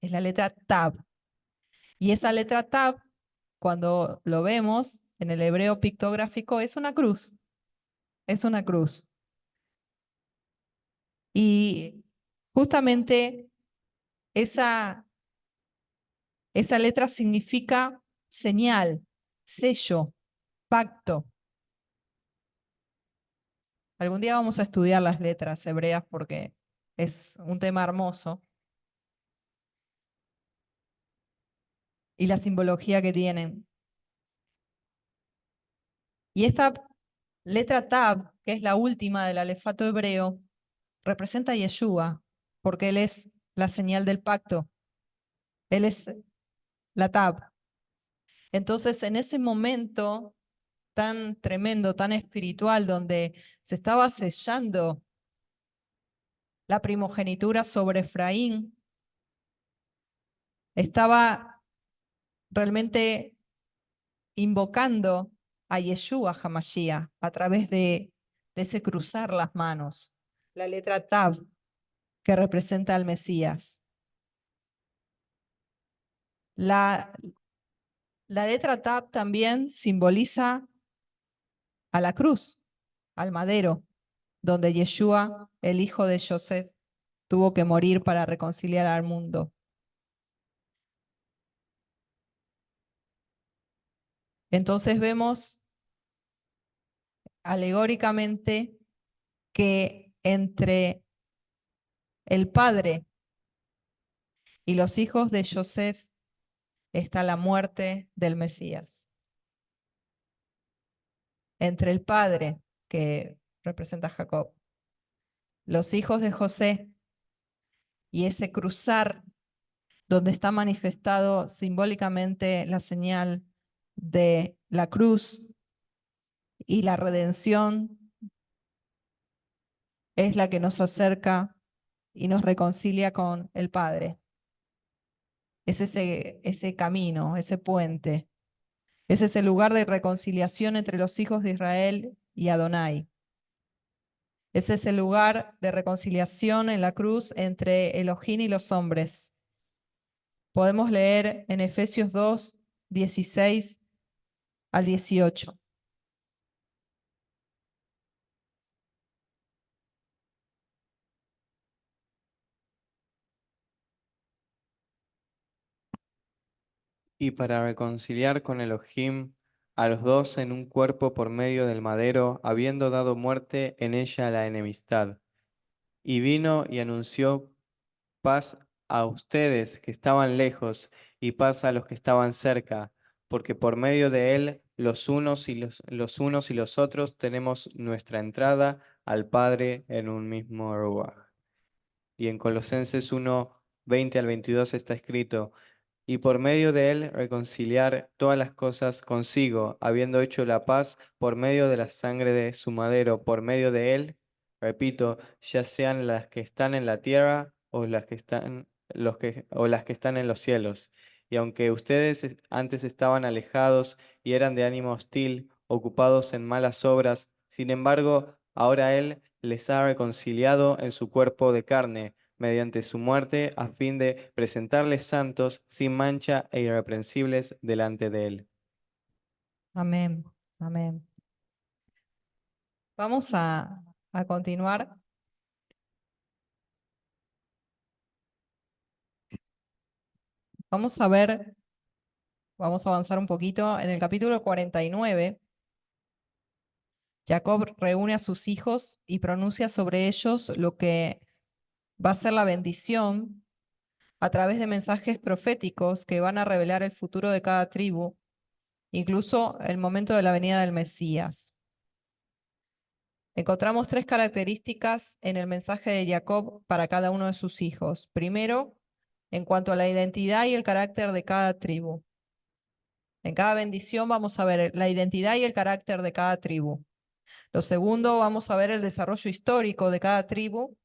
Es la letra Tab. Y esa letra Tab, cuando lo vemos en el hebreo pictográfico, es una cruz. Es una cruz. Y justamente esa, esa letra significa señal, sello, pacto. Algún día vamos a estudiar las letras hebreas porque es un tema hermoso. Y la simbología que tienen. Y esta letra Tab, que es la última del alefato hebreo, representa a Yeshua, porque él es la señal del pacto. Él es la Tab. Entonces, en ese momento tan tremendo, tan espiritual, donde se estaba sellando la primogenitura sobre Efraín, estaba realmente invocando a Yeshua Hamashiach a través de ese cruzar las manos. La letra Tab, que representa al Mesías. La, la letra Tab también simboliza a la cruz, al madero, donde Yeshua, el hijo de Joseph, tuvo que morir para reconciliar al mundo. Entonces vemos alegóricamente que entre el padre y los hijos de Joseph está la muerte del Mesías. Entre el padre, que representa a Jacob, los hijos de José y ese cruzar donde está manifestado simbólicamente la señal de la cruz y la redención es la que nos acerca y nos reconcilia con el Padre. Es ese camino, ese puente. Es ese lugar de reconciliación entre los hijos de Israel y Adonai. Es ese lugar de reconciliación en la cruz entre Elohim y los hombres. Podemos leer en Efesios 2, 16 al 18. Y para reconciliar con Elohim a los dos en un cuerpo por medio del madero, habiendo dado muerte en ella a la enemistad. Y vino y anunció paz a ustedes que estaban lejos y paz a los que estaban cerca, porque por medio de él los unos y los otros tenemos nuestra entrada al Padre en un mismo Ruach. Y en Colosenses 1, 20 al 22 está escrito: y por medio de él reconciliar todas las cosas consigo, habiendo hecho la paz por medio de la sangre de su madero, por medio de él, repito, ya sean las que están en la tierra o las que están, o las que están en los cielos. Y aunque ustedes antes estaban alejados y eran de ánimo hostil, ocupados en malas obras, sin embargo, ahora él les ha reconciliado en su cuerpo de carne mediante su muerte, a fin de presentarles santos, sin mancha e irreprensibles delante de él. Amén. Amén. Vamos a continuar. Vamos a ver, vamos a avanzar un poquito. En el capítulo 49, Jacob reúne a sus hijos y pronuncia sobre ellos lo que va a ser la bendición a través de mensajes proféticos que van a revelar el futuro de cada tribu, incluso el momento de la venida del Mesías. Encontramos tres características en el mensaje de Jacob para cada uno de sus hijos. Primero, en cuanto a la identidad y el carácter de cada tribu. En cada bendición vamos a ver la identidad y el carácter de cada tribu. Lo segundo, vamos a ver el desarrollo histórico de cada tribu.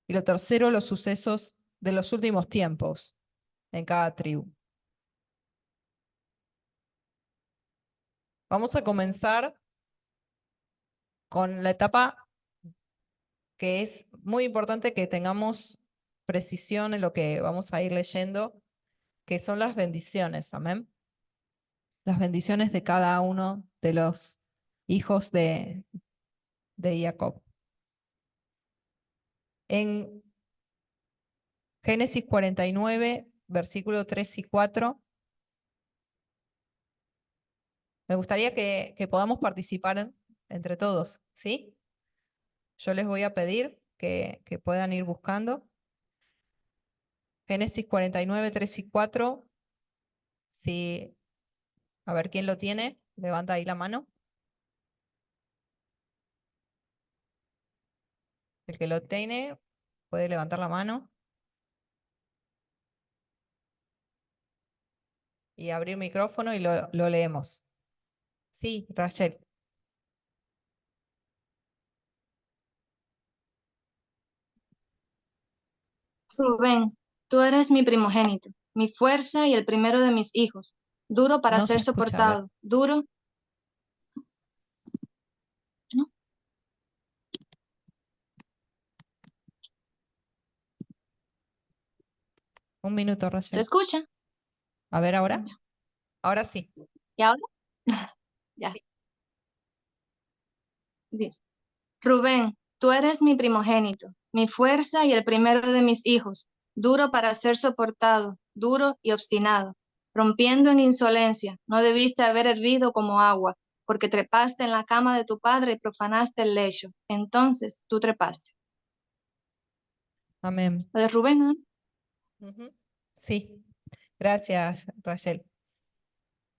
Y lo tercero, los sucesos de los últimos tiempos en cada tribu. Vamos a comenzar con la etapa que es muy importante que tengamos precisión en lo que vamos a ir leyendo, que son las bendiciones, amén. Las bendiciones de cada uno de los hijos de Jacob. En Génesis 49, versículo 3 y 4, me gustaría que podamos participar entre todos, ¿sí? Yo les voy a pedir que puedan ir buscando. Génesis 49, 3 y 4. Si, a ver quién lo tiene, levanta ahí la mano. El que lo tiene puede levantar la mano y abrir micrófono y lo leemos. Sí, Rachel. Rubén, tú eres mi primogénito, mi fuerza y el primero de mis hijos, duro para No se ser escucha, a ver. soportado, duro. ¿No? Un minuto, ¿Se Rachel. escucha? A ver ahora. Ahora sí. ¿Y ahora? Ya. Dice, Rubén, tú eres mi primogénito, mi fuerza y el primero de mis hijos, duro para ser soportado, duro y obstinado, rompiendo en insolencia, no debiste haber hervido como agua, porque trepaste en la cama de tu padre y profanaste el lecho. Entonces tú trepaste. Amén. Lo de Rubén, ¿no? Ujú. Sí. Gracias, Rachel.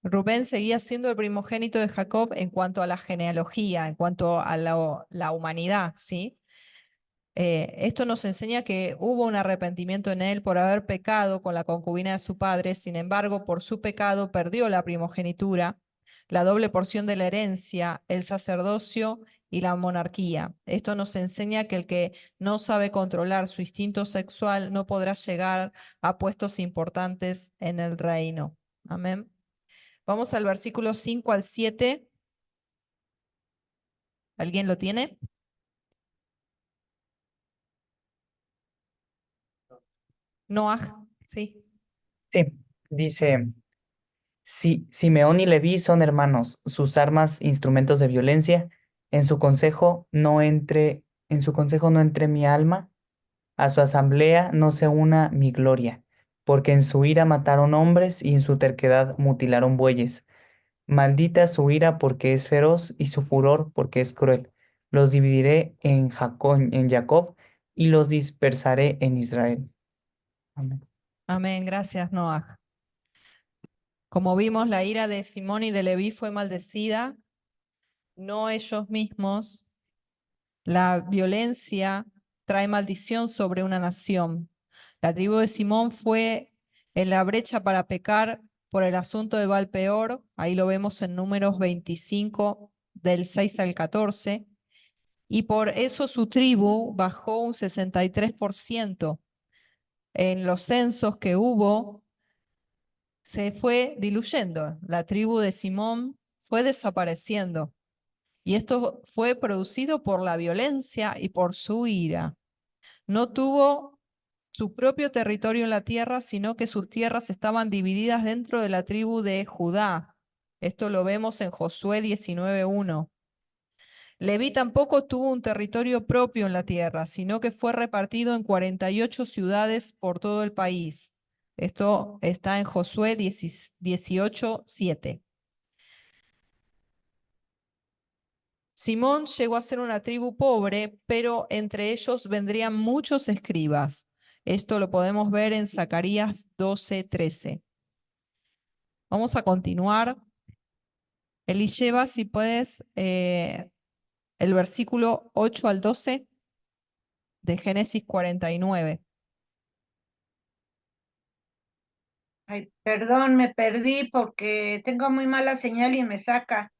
Rubén seguía siendo el primogénito de Jacob en cuanto a la genealogía, en cuanto a la humanidad, ¿sí? Esto nos enseña que hubo un arrepentimiento en él por haber pecado con la concubina de su padre, sin embargo, por su pecado perdió la primogenitura, la doble porción de la herencia, el sacerdocio y la monarquía. Esto nos enseña que el que no sabe controlar su instinto sexual no podrá llegar a puestos importantes en el reino. Amén. Vamos al versículo 5 al 7. ¿Alguien lo tiene? Noah, sí. Sí, dice, si Simeón y Leví son hermanos, sus armas instrumentos de violencia, en su consejo no entre mi alma, a su asamblea no se una mi gloria, porque en su ira mataron hombres y en su terquedad mutilaron bueyes. Maldita su ira porque es feroz y su furor porque es cruel. Los dividiré en Jacob y los dispersaré en Israel. Amén. Amén, gracias, Noah. Como vimos, la ira de Simón y de Leví fue maldecida, no ellos mismos. La violencia trae maldición sobre una nación. La tribu de Simón fue en la brecha para pecar por el asunto de Baal-peor. Ahí lo vemos en Números 25, del 6 al 14. Y por eso su tribu bajó un 63%. En los censos que hubo, se fue diluyendo. La tribu de Simón fue desapareciendo. Y esto fue producido por la violencia y por su ira. No tuvo su propio territorio en la tierra, sino que sus tierras estaban divididas dentro de la tribu de Judá. Esto lo vemos en Josué 19:1. Leví tampoco tuvo un territorio propio en la tierra, sino que fue repartido en 48 ciudades por todo el país. Esto está en Josué 18:7. Simón llegó a ser una tribu pobre, pero entre ellos vendrían muchos escribas. Esto lo podemos ver en Zacarías 12:13. Vamos a continuar. Eli, lleva, si puedes, el versículo 8 al 12 de Génesis 49. Ay, perdón, me perdí porque tengo muy mala señal y me saca.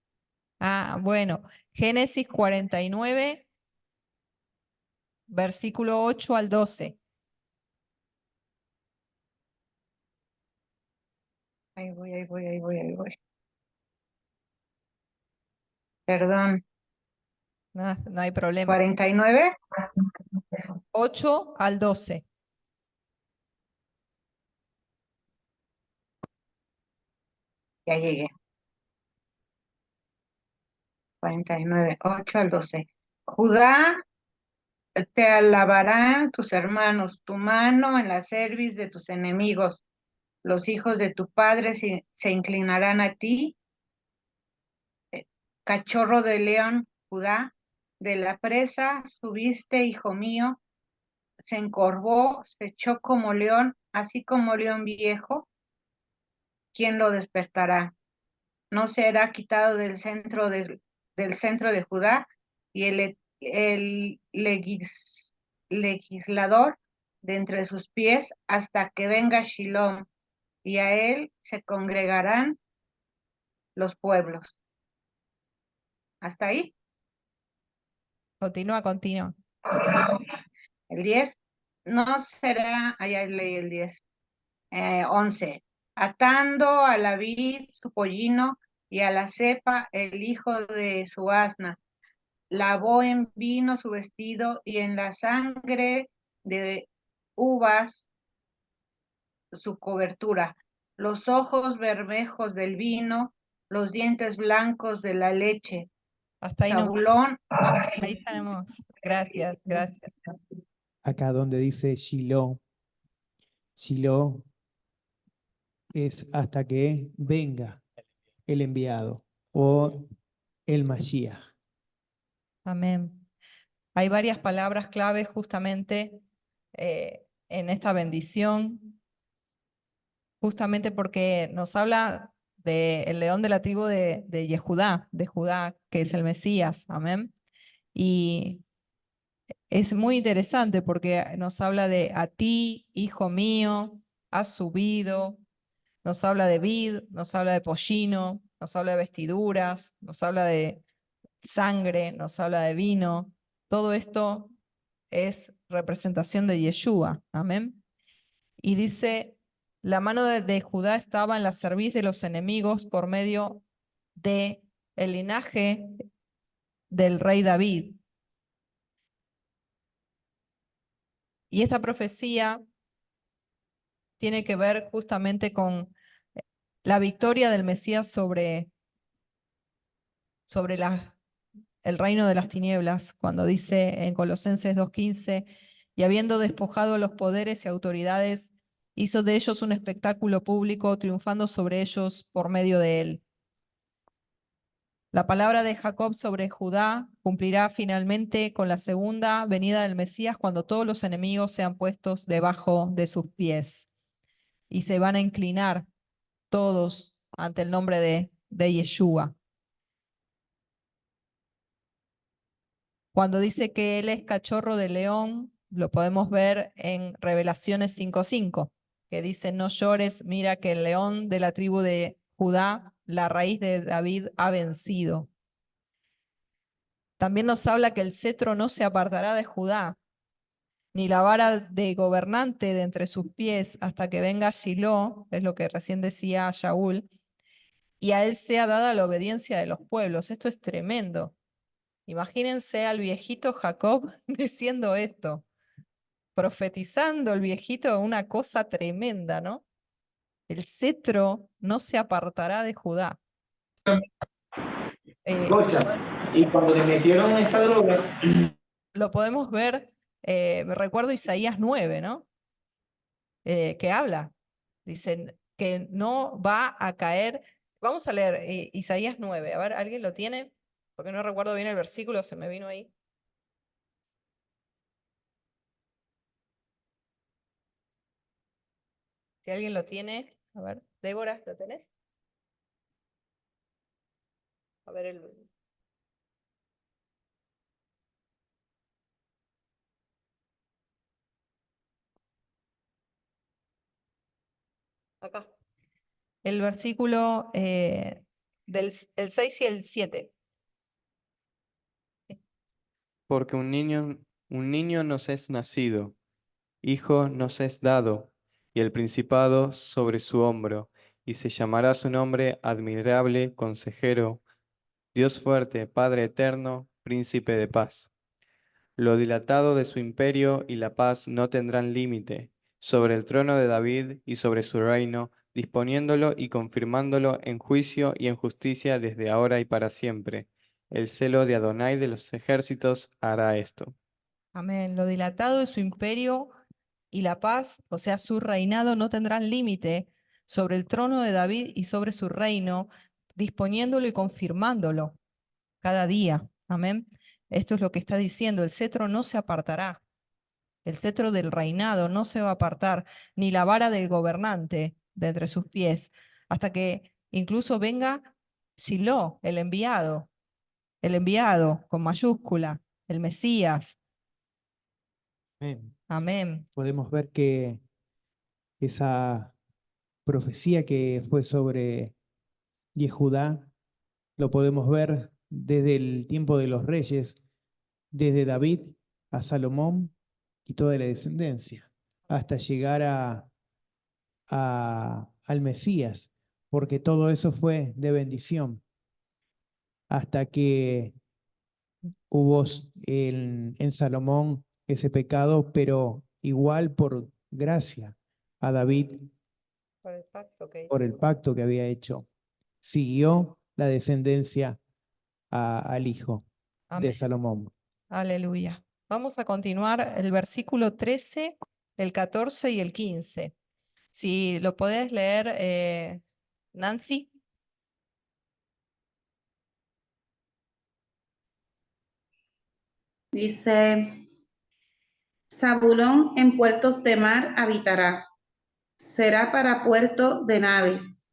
Bueno, Génesis 49, versículo 8 al 12. Ahí voy, ahí voy, ahí voy, ahí voy. Perdón, No hay problema. 49. 8 al 12. Ya llegué. 49, 8 al 12. Judá, te alabarán tus hermanos, tu mano en la cerviz de tus enemigos. Los hijos de tu padre se inclinarán a ti. Cachorro de león, Judá, de la presa subiste, hijo mío, se encorvó, se echó como león, así como león viejo. ¿Quién lo despertará? No será quitado del centro de Judá, y el legislador de entre sus pies hasta que venga Shilom, y a él se congregarán los pueblos. ¿Hasta ahí? Continúa, continúa. El 10 no será, allá leí el 10. 11. Atando a la vid su pollino y a la cepa el hijo de su asna. Lavó en vino su vestido y en la sangre de uvas su cobertura. Los ojos bermejos del vino, los dientes blancos de la leche. Hasta ahí nomás. Zabulón. Ahí tenemos. Gracias, gracias. Acá donde dice Shiloh, Shiloh es hasta que venga el enviado o el Mashiach. Amén. Hay varias palabras claves justamente en esta bendición, justamente porque nos habla del león de la tribu de Yehudá, de Judá, que es el Mesías. Amén. Y es muy interesante porque nos habla de a ti, hijo mío, has subido, nos habla de vid, nos habla de pollino, nos habla de vestiduras, nos habla de sangre, nos habla de vino. Todo esto es representación de Yeshua. Amén. Y dice, la mano de Judá estaba en la cerviz de los enemigos por medio de el linaje del rey David. Y esta profecía tiene que ver justamente con la victoria del Mesías sobre el reino de las tinieblas, cuando dice en Colosenses 2:15, y habiendo despojado los poderes y autoridades, hizo de ellos un espectáculo público, triunfando sobre ellos por medio de él. La palabra de Jacob sobre Judá cumplirá finalmente con la segunda venida del Mesías, cuando todos los enemigos sean puestos debajo de sus pies y se van a inclinar todos ante el nombre de Yeshua. Cuando dice que él es cachorro de león, lo podemos ver en Revelaciones 5:5, que dice, no llores, mira que el león de la tribu de Judá, la raíz de David, ha vencido. También nos habla que el cetro no se apartará de Judá, ni la vara de gobernante de entre sus pies, hasta que venga Shiloh, es lo que recién decía Shaul, y a él sea dada la obediencia de los pueblos. Esto es tremendo. Imagínense al viejito Jacob diciendo esto, profetizando el viejito una cosa tremenda, ¿no? El cetro no se apartará de Judá. Y cuando le metieron esa droga, Lo podemos ver, me recuerdo Isaías 9, ¿no? Que habla, dicen que no va a caer. Vamos a leer Isaías 9, a ver, ¿alguien lo tiene? Porque no recuerdo bien el versículo, se me vino ahí. Si alguien lo tiene, a ver, Débora, ¿lo tenés? A ver el... Acá. El versículo el 6 y el 7. Porque un niño nos es nacido, hijo nos es dado, y el principado sobre su hombro, y se llamará su nombre admirable, consejero, Dios fuerte, Padre eterno, príncipe de paz. Lo dilatado de su imperio y la paz no tendrán límite sobre el trono de David y sobre su reino, disponiéndolo y confirmándolo en juicio y en justicia desde ahora y para siempre. El celo de Adonai de los ejércitos hará esto. Amén. Lo dilatado de su imperio y la paz, o sea, su reinado, no tendrán límite sobre el trono de David y sobre su reino, disponiéndolo y confirmándolo cada día. Amén. Esto es lo que está diciendo. El cetro no se apartará. El cetro del reinado no se va a apartar, ni la vara del gobernante de entre sus pies, hasta que incluso venga Shiloh, el enviado con mayúscula, el Mesías. Amén. Amén. Podemos ver que esa profecía que fue sobre Yehudá, lo podemos ver desde el tiempo de los reyes, desde David a Salomón y toda la descendencia, hasta llegar al Mesías, porque todo eso fue de bendición, hasta que hubo en Salomón ese pecado, pero igual por gracia a David, Por el pacto que por hizo. el pacto que había hecho, siguió la descendencia al hijo de Amén. Salomón. Aleluya. Vamos a continuar el versículo 13, el 14 y el 15. Si lo podés leer, Nancy. Dice, Zabulón en puertos de mar habitará, será para puerto de naves,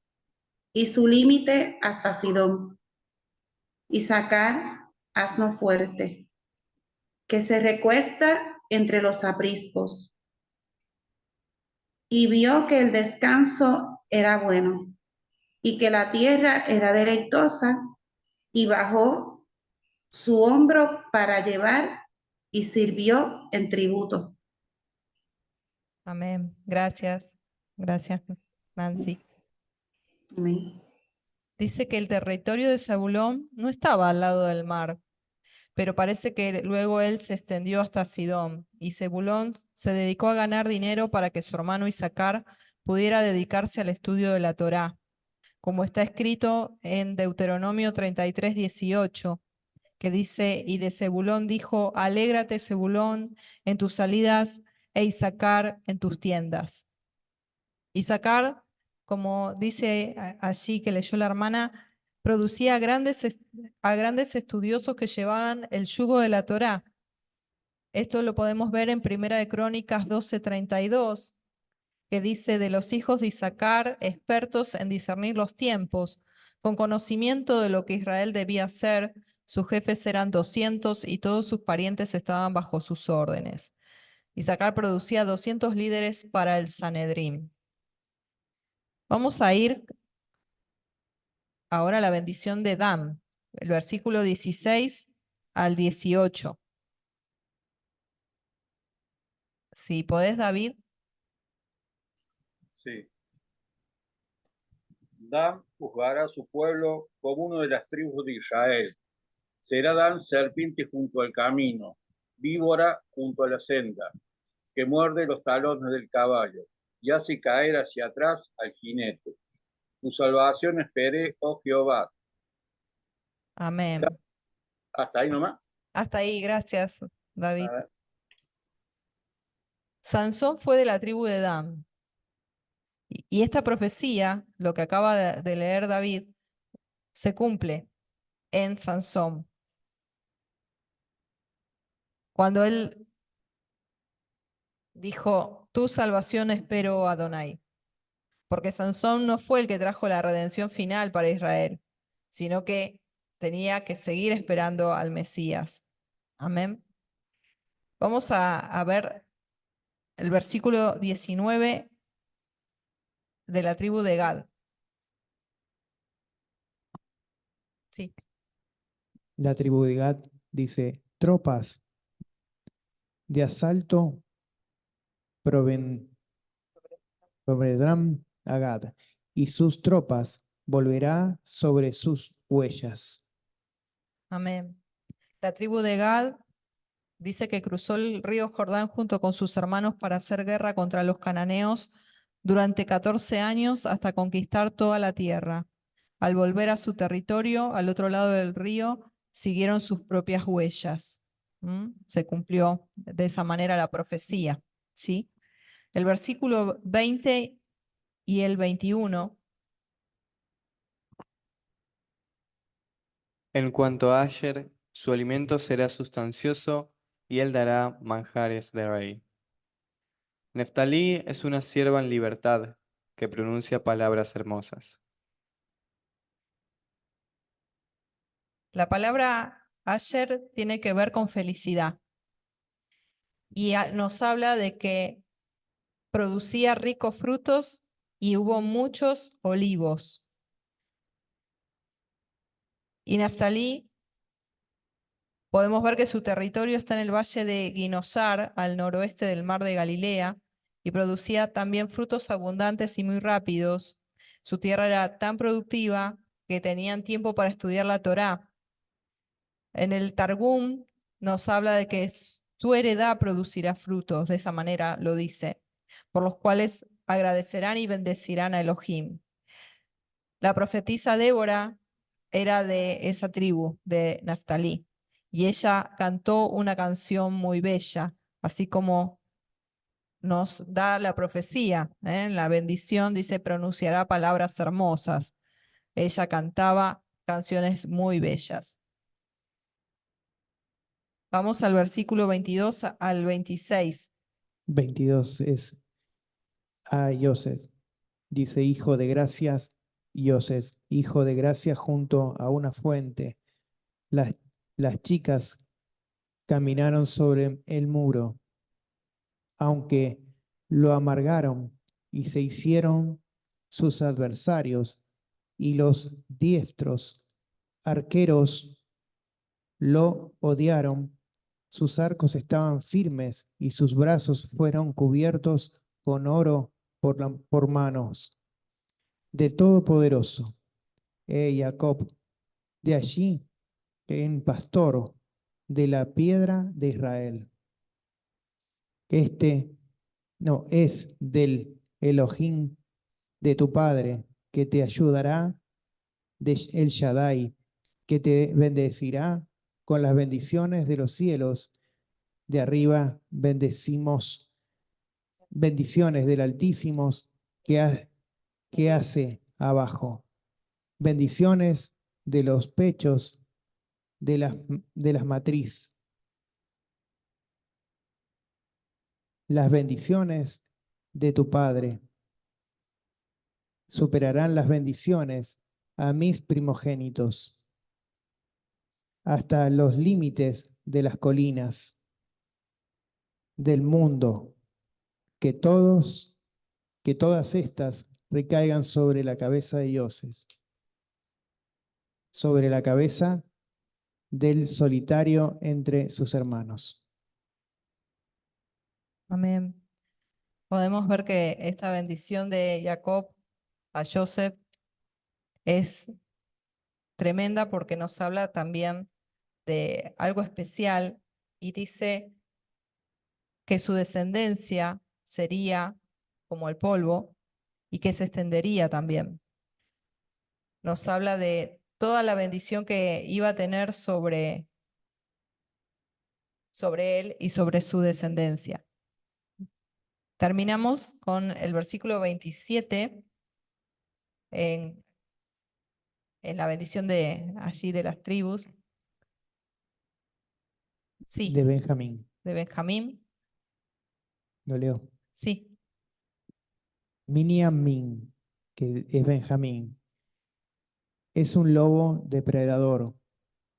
y su límite hasta Sidón. Isaacar, asno fuerte, que se recuesta entre los apriscos. Y vio que el descanso era bueno, y que la tierra era deleitosa, y bajó su hombro para llevar, y sirvió en tributo. Amén. Gracias. Gracias, Nancy. Amén. Dice que el territorio de Zabulón no estaba al lado del mar, pero parece que luego él se extendió hasta Sidón, y Zebulón se dedicó a ganar dinero para que su hermano Isaacar pudiera dedicarse al estudio de la Torá, como está escrito en Deuteronomio 33:18, que dice, y de Zebulón dijo, alégrate Zebulón en tus salidas e Isaacar en tus tiendas. Isaacar, como dice allí que leyó la hermana, producía a grandes estudiosos que llevaban el yugo de la Torá. Esto lo podemos ver en Primera de Crónicas 12:32, que dice de los hijos de Isaacar, expertos en discernir los tiempos, con conocimiento de lo que Israel debía hacer, sus jefes eran 200 y todos sus parientes estaban bajo sus órdenes. Isaacar producía 200 líderes para el Sanedrín. Vamos a ir ahora a la bendición de Dan, el versículo 16 al 18. Si podés, David. Sí. Dan juzgará a su pueblo como uno de las tribus de Israel. Será Dan serpiente junto al camino, víbora junto a la senda, que muerde los talones del caballo y hace caer hacia atrás al jinete. Tu salvación esperé, oh Jehová. Amén. Hasta ahí nomás. Hasta ahí, gracias, David. A ver. Sansón fue de la tribu de Dan. Y esta profecía, lo que acaba de leer David, se cumple en Sansón. Cuando él dijo, tu salvación espero, Adonai. Porque Sansón no fue el que trajo la redención final para Israel, sino que tenía que seguir esperando al Mesías. Amén. Vamos a ver el versículo 19 de la tribu de Gad. Sí. La tribu de Gad dice, tropas de asalto provendrán a Gad, y sus tropas volverá sobre sus huellas. Amén. La tribu de Gad dice que cruzó el río Jordán junto con sus hermanos para hacer guerra contra los cananeos durante 14 años hasta conquistar toda la tierra. Al volver a su territorio, al otro lado del río, siguieron sus propias huellas. Se cumplió de esa manera la profecía, ¿sí? El versículo 20 y el 21. En cuanto a Asher, su alimento será sustancioso y él dará manjares de rey. Neftalí es una sierva en libertad que pronuncia palabras hermosas. La palabra Asher tiene que ver con felicidad. Y nos habla de que producía ricos frutos y hubo muchos olivos. Y Neftalí, podemos ver que su territorio está en el valle de Guinosar, al noroeste del mar de Galilea, y producía también frutos abundantes y muy rápidos. Su tierra era tan productiva que tenían tiempo para estudiar la Torá. En el Targum nos habla de que su heredad producirá frutos, de esa manera lo dice, por los cuales agradecerán y bendecirán a Elohim. La profetisa Débora era de esa tribu, de Naftalí, y ella cantó una canción muy bella, así como nos da la profecía. En la bendición dice, pronunciará palabras hermosas. Ella cantaba canciones muy bellas. Vamos al versículo 22 al 26. 22 es a Yoses. Dice, hijo de gracias, Yoses, hijo de gracia junto a una fuente. Las, las chicas caminaron sobre el muro, aunque lo amargaron y se hicieron sus adversarios, y los diestros arqueros lo odiaron. Sus arcos estaban firmes y sus brazos fueron cubiertos con oro por manos de Todopoderoso, Jacob, de allí en pastor de la piedra de Israel. No, es del Elohim de tu Padre, que te ayudará, de El Shaddai, que te bendecirá con las bendiciones de los cielos. De arriba bendecimos, bendiciones del Altísimo que hace abajo. Bendiciones de los pechos de las matriz. Las bendiciones de tu Padre superarán las bendiciones a mis primogénitos hasta los límites de las colinas. del mundo, que todos, que todas estas recaigan sobre la cabeza de Joseph, sobre la cabeza del solitario entre sus hermanos. Amén. Podemos ver que esta bendición de Jacob a Joseph es tremenda porque nos habla también de algo especial y dice que su descendencia sería como el polvo y que se extendería también. Nos habla de toda la bendición que iba a tener sobre él y sobre su descendencia. Terminamos con el versículo 27 en la bendición de allí de las tribus. Sí, De Benjamín. de Benjamín. Lo leo. Sí, Miniamín, que es Benjamín, es un lobo depredador.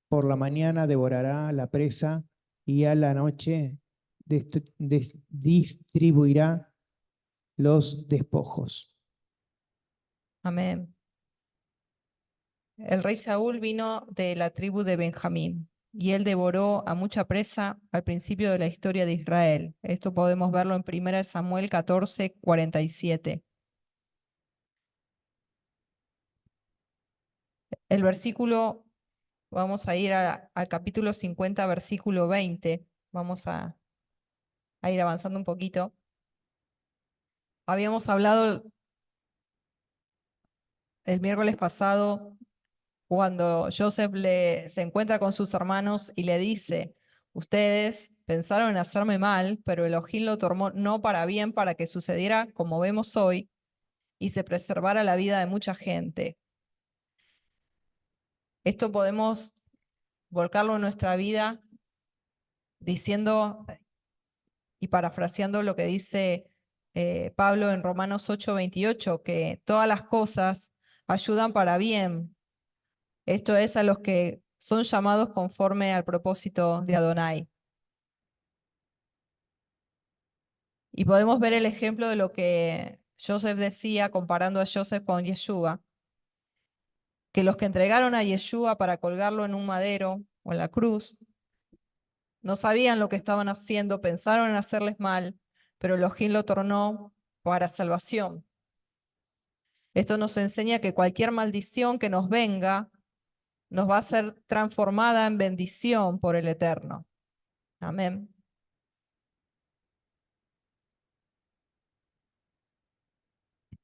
Por la mañana devorará la presa y a la noche distribuirá los despojos. amén. El rey Saúl vino de la tribu de Benjamín y él devoró a mucha presa al principio de la historia de Israel. Esto podemos verlo en 1 Samuel 14:47. El versículo, vamos a ir al capítulo 50, versículo 20. Vamos a ir avanzando un poquito. Habíamos hablado el miércoles pasado cuando Joseph se encuentra con sus hermanos y le dice, ustedes pensaron en hacerme mal, pero Elohim lo tomó no para bien, para que sucediera como vemos hoy y se preservara la vida de mucha gente. Esto podemos volcarlo en nuestra vida diciendo y parafraseando lo que dice Pablo en Romanos 8:28, que todas las cosas ayudan para bien. Esto es a los que son llamados conforme al propósito de Adonai. Y podemos ver el ejemplo de lo que Joseph decía comparando a Joseph con Yeshua, que los que entregaron a Yeshua para colgarlo en un madero o en la cruz, no sabían lo que estaban haciendo, pensaron en hacerles mal, pero Elohim lo tornó para salvación. Esto nos enseña que cualquier maldición que nos venga nos va a ser transformada en bendición por el Eterno. Amén.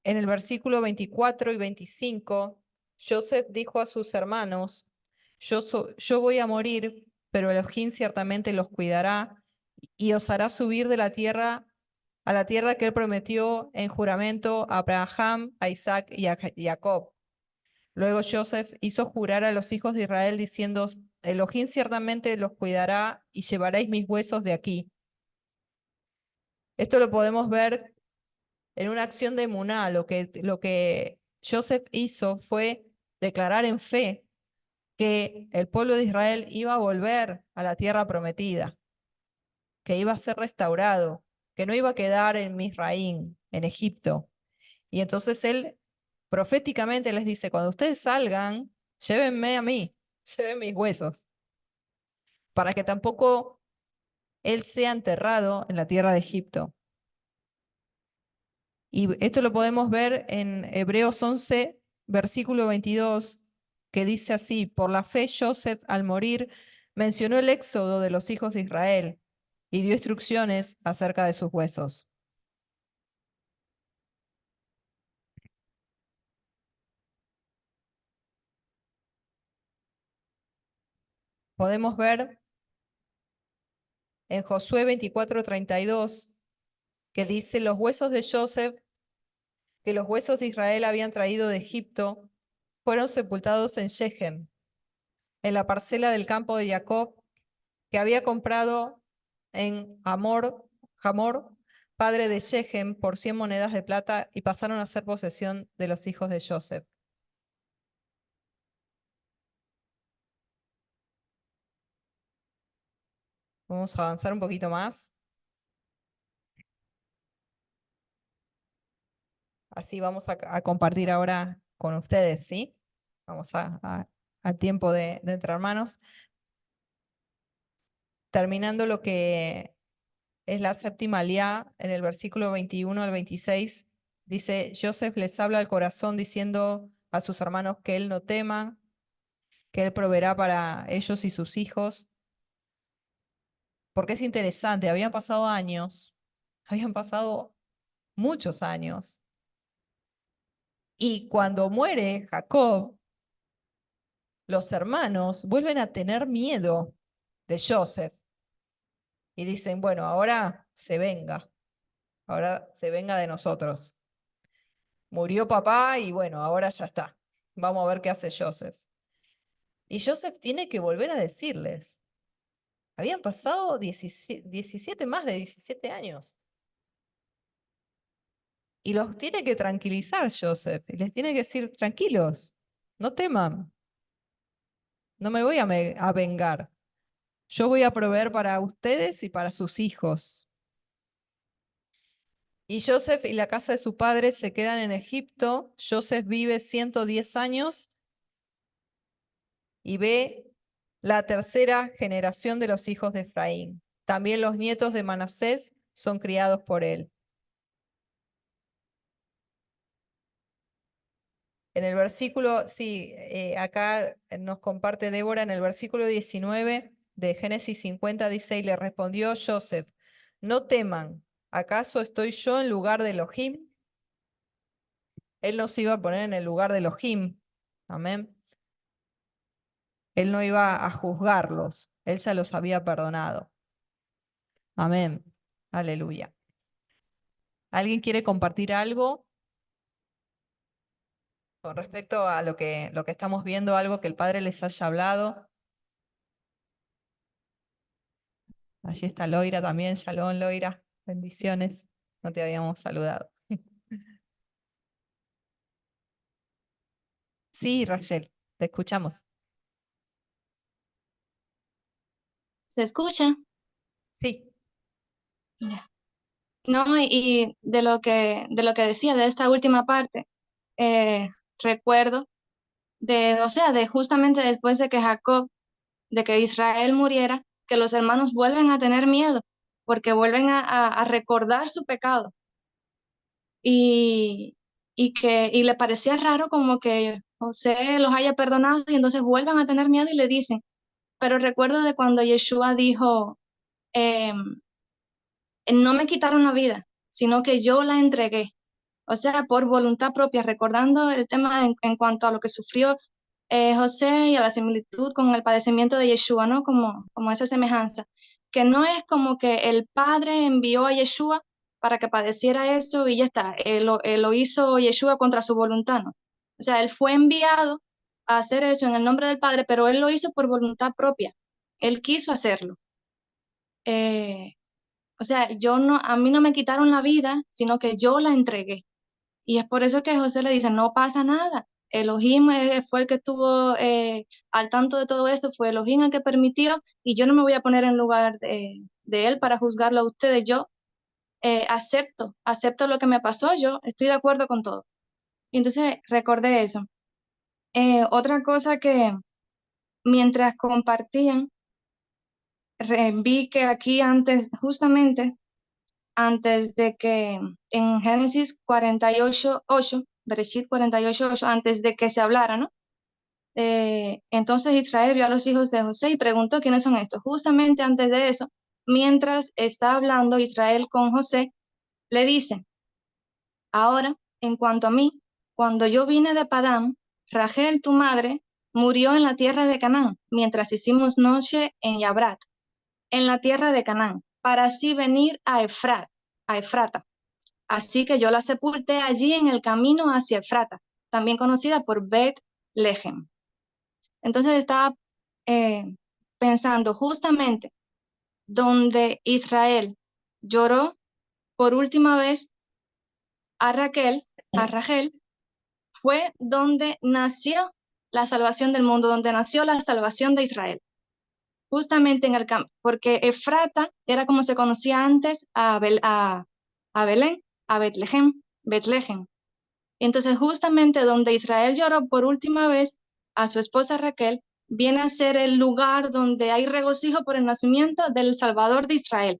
En el versículo 24 y 25, Joseph dijo a sus hermanos, yo voy a morir, pero Elohim ciertamente los cuidará y os hará subir de la tierra a la tierra que él prometió en juramento a Abraham, a Isaac y a Jacob. Luego Joseph hizo jurar a los hijos de Israel diciendo, Elohim ciertamente los cuidará y llevaréis mis huesos de aquí. Esto lo podemos ver en una acción de emuná. Lo que Joseph hizo fue declarar en fe que el pueblo de Israel iba a volver a la tierra prometida, que iba a ser restaurado, que no iba a quedar en Misraín, en Egipto. Y entonces él proféticamente les dice, cuando ustedes salgan, llévenme a mí, lleven mis huesos, para que tampoco él sea enterrado en la tierra de Egipto. Y esto lo podemos ver en Hebreos 11, versículo 22, que dice así, por la fe Joseph al morir mencionó el éxodo de los hijos de Israel y dio instrucciones acerca de sus huesos. Podemos ver en Josué 24:32 que dice, los huesos de Joseph, que los huesos de Israel habían traído de Egipto, fueron sepultados en Shechem, en la parcela del campo de Jacob, que había comprado en Hamor, padre de Shechem, por 100 monedas de plata, y pasaron a ser posesión de los hijos de Joseph. Vamos a avanzar un poquito más. Así vamos a compartir ahora con ustedes, ¿sí? Vamos al tiempo de Entre Hermanos. Terminando lo que es la séptima aliyá, en el versículo 21 al 26, dice, Joseph les habla al corazón diciendo a sus hermanos que él no teman, que él proveerá para ellos y sus hijos. Porque es interesante, habían pasado años, habían pasado muchos años. Y cuando muere Jacob, los hermanos vuelven a tener miedo de Joseph y dicen, bueno, ahora se venga de nosotros. Murió papá y bueno, ahora ya está. Vamos a ver qué hace Joseph. Y Joseph tiene que volver a decirles, habían pasado 17, más de 17 años. Y los tiene que tranquilizar Joseph y les tiene que decir, tranquilos, no teman, no me voy a vengar. Yo voy a proveer para ustedes y para sus hijos. Y Joseph y la casa de su padre se quedan en Egipto. Joseph vive 110 años y ve la tercera generación de los hijos de Efraín. También los nietos de Manasés son criados por él. En el versículo, sí, acá nos comparte Débora, en el versículo 19 de Génesis 50 dice, y le respondió Joseph, no teman, ¿acaso estoy yo en lugar de Elohim? Él no se iba a poner en el lugar de Elohim, amén. Él no iba a juzgarlos, él ya los había perdonado. Amén, aleluya. ¿Alguien quiere compartir algo con respecto a lo que estamos viendo, algo que el Padre les haya hablado? Allí está Loira también, Shalom Loira, bendiciones, no te habíamos saludado. Sí, Rachel, te escuchamos. ¿Se escucha? Sí, Ya. No, y de lo que decía de esta última parte, recuerdo o sea, de justamente después de que de que Israel muriera, que los hermanos vuelven a tener miedo, porque vuelven a recordar su pecado. Y, y le parecía raro como que José los haya perdonado y entonces vuelvan a tener miedo y le dicen, pero recuerdo de cuando Yeshua dijo, no me quitaron la vida, sino que yo la entregué. O sea, por voluntad propia, recordando el tema en cuanto a lo que sufrió José y a la similitud con el padecimiento de Yeshua, ¿no? Como esa semejanza, que no es como que el Padre envió a Yeshua para que padeciera eso y ya está, él lo hizo Yeshua contra su voluntad, ¿no? O sea, él fue enviado a hacer eso en el nombre del Padre, pero él lo hizo por voluntad propia, él quiso hacerlo. Eh, o sea, a mí no me quitaron la vida, sino que yo la entregué. Y es por eso que José le dice, no pasa nada. Elohim fue el que estuvo al tanto de todo esto, fue Elohim el que permitió, y yo no me voy a poner en lugar de él para juzgarlo a ustedes. Yo acepto lo que me pasó, yo estoy de acuerdo con todo. Y entonces recordé eso. Otra cosa que mientras compartían, vi que aquí justamente antes de que en Génesis 48:8, Bereshit 48:8, antes de que se hablara, ¿no? Entonces Israel vio a los hijos de José y preguntó quiénes son estos. Justamente antes de eso, mientras está hablando Israel con José, le dice, ahora, en cuanto a mí, cuando yo vine de Padán, Rachel, tu madre, murió en la tierra de Canaán, mientras hicimos noche en Yabrat, en la tierra de Canaán, para así venir a Efrata. Así que yo la sepulté allí en el camino hacia Efrata, también conocida por Bet-Lehem. Entonces estaba pensando justamente donde Israel lloró por última vez a Rachel, fue donde nació la salvación del mundo, donde nació la salvación de Israel. Justamente en el campo, porque Efrata era como se conocía antes a Belén, a Betlehem. Y entonces justamente donde Israel lloró por última vez a su esposa Raquel, viene a ser el lugar donde hay regocijo por el nacimiento del Salvador de Israel.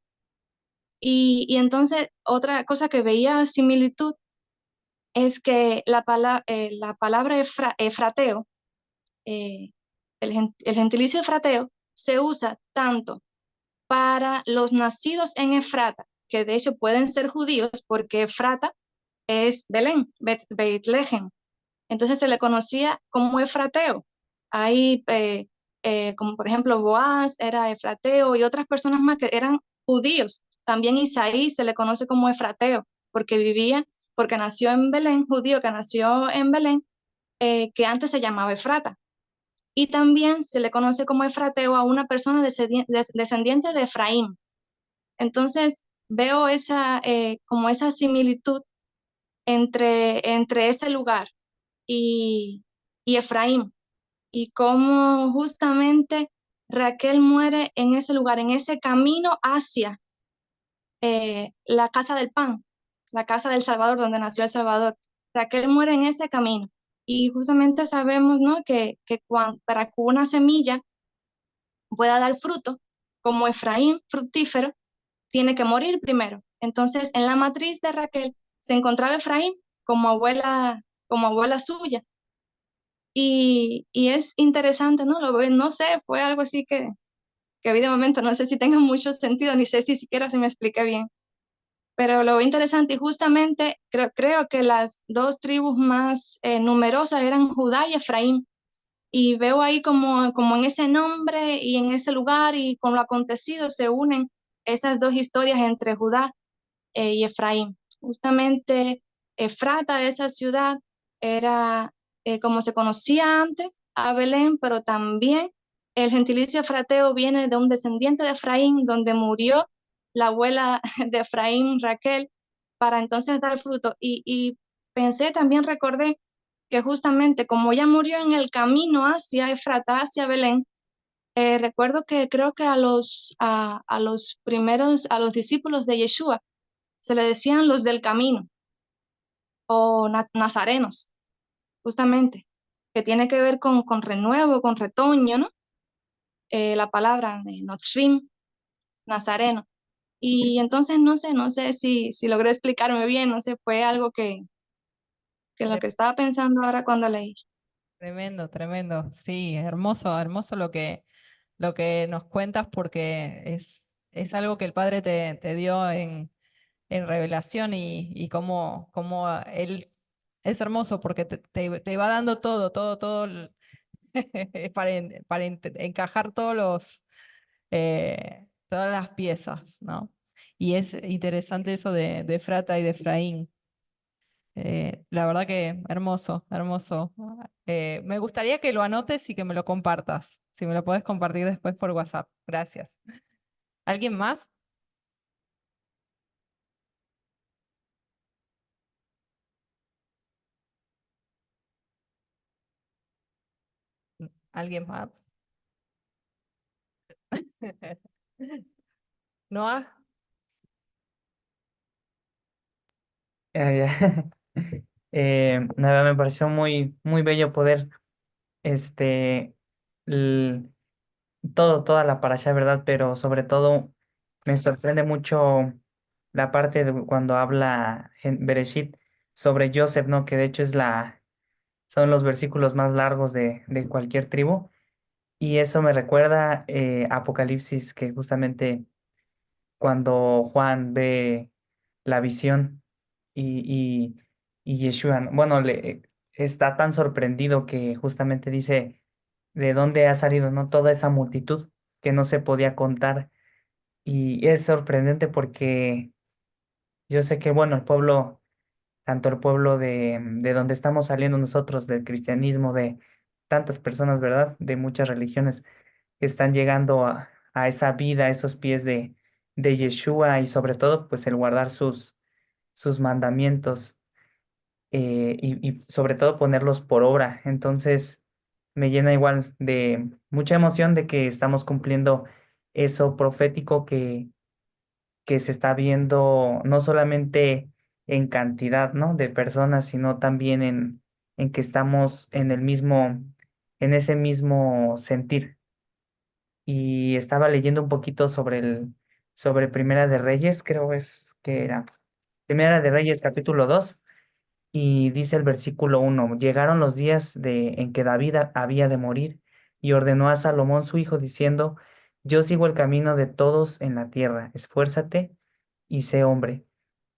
Y entonces otra cosa que veía similitud es que la palabra efrateo, el gentilicio efrateo, se usa tanto para los nacidos en Efrata, que de hecho pueden ser judíos porque Efrata es Belén, Betlehem. Entonces se le conocía como efrateo. Hay, como por ejemplo, Boaz era efrateo y otras personas más que eran judíos. También Isaí se le conoce como efrateo porque porque nació en Belén, judío que nació en Belén, que antes se llamaba Efrata. Y también se le conoce como efrateo a una persona descendiente de Efraín. Entonces veo como esa similitud entre ese lugar y, y Efraín, y cómo justamente Raquel muere en ese lugar, en ese camino hacia la casa del pan, la casa del Salvador, donde nació el Salvador. Raquel muere en ese camino. Y justamente sabemos, ¿no? Para que una semilla pueda dar fruto, como Efraín fructífero, tiene que morir primero. Entonces, en la matriz de Raquel se encontraba Efraín como abuela suya. Y es interesante, ¿no? No sé, fue algo así que vi de momento, no sé si tenga mucho sentido, ni sé si siquiera se me explica bien, pero lo veo interesante y justamente creo que las dos tribus más numerosas eran Judá y Efraín. Y veo ahí como en ese nombre y en ese lugar y con lo acontecido se unen esas dos historias entre Judá y Efraín. Justamente Efrata, esa ciudad, era como se conocía antes a Belén, pero también el gentilicio efrateo viene de un descendiente de Efraín, donde murió la abuela de Efraín, Raquel, para entonces dar fruto. Y pensé, también recordé que justamente como ella murió en el camino hacia Efrata, hacia Belén, recuerdo que creo que a los primeros, a los discípulos de Yeshua, se le decían los del camino o nazarenos, justamente, que tiene que ver con renuevo, con retoño, ¿no? La palabra de Notzrim, nazareno. Y entonces no sé si logré explicarme bien, no sé, fue algo que lo Tre- que estaba pensando ahora cuando leí. Tremendo, tremendo. Sí, hermoso, hermoso lo que nos cuentas porque es algo que el Padre te dio en revelación y cómo Él es hermoso porque te va dando todo para encajar todas las piezas, ¿no? Y es interesante eso de Frata y de Efraín. La verdad que hermoso, hermoso. Me gustaría que lo anotes y que me lo compartas. Si me lo puedes compartir después por WhatsApp. Gracias. ¿Alguien más? ¿Alguien más? ¿Noah? Ya. Nada, me pareció muy, muy bello poder, este, l- toda la parasha, ¿verdad? Pero sobre todo me sorprende mucho la parte de cuando habla en Bereshit sobre Joseph, ¿no? Que de hecho son los versículos más largos de cualquier tribu. Y eso me recuerda Apocalipsis, que justamente cuando Juan ve la visión y Yeshua, bueno, está tan sorprendido que justamente dice de dónde ha salido, ¿no? Toda esa multitud que no se podía contar. Y es sorprendente porque yo sé que, bueno, el pueblo, tanto el pueblo de donde estamos saliendo nosotros, del cristianismo, de tantas personas, ¿verdad? De muchas religiones que están llegando a esa vida, a esos pies de Yeshua y sobre todo, pues el guardar sus mandamientos y sobre todo ponerlos por obra. Entonces, me llena igual de mucha emoción de que estamos cumpliendo eso profético que se está viendo no solamente en cantidad, ¿no? De personas, sino también en que estamos en en ese mismo sentir. Y estaba leyendo un poquito sobre Primera de Reyes, creo es que era Primera de Reyes, capítulo 2. Y dice el versículo 1: llegaron los días en que David había de morir, y ordenó a Salomón su hijo, diciendo: yo sigo el camino de todos en la tierra, esfuérzate y sé hombre.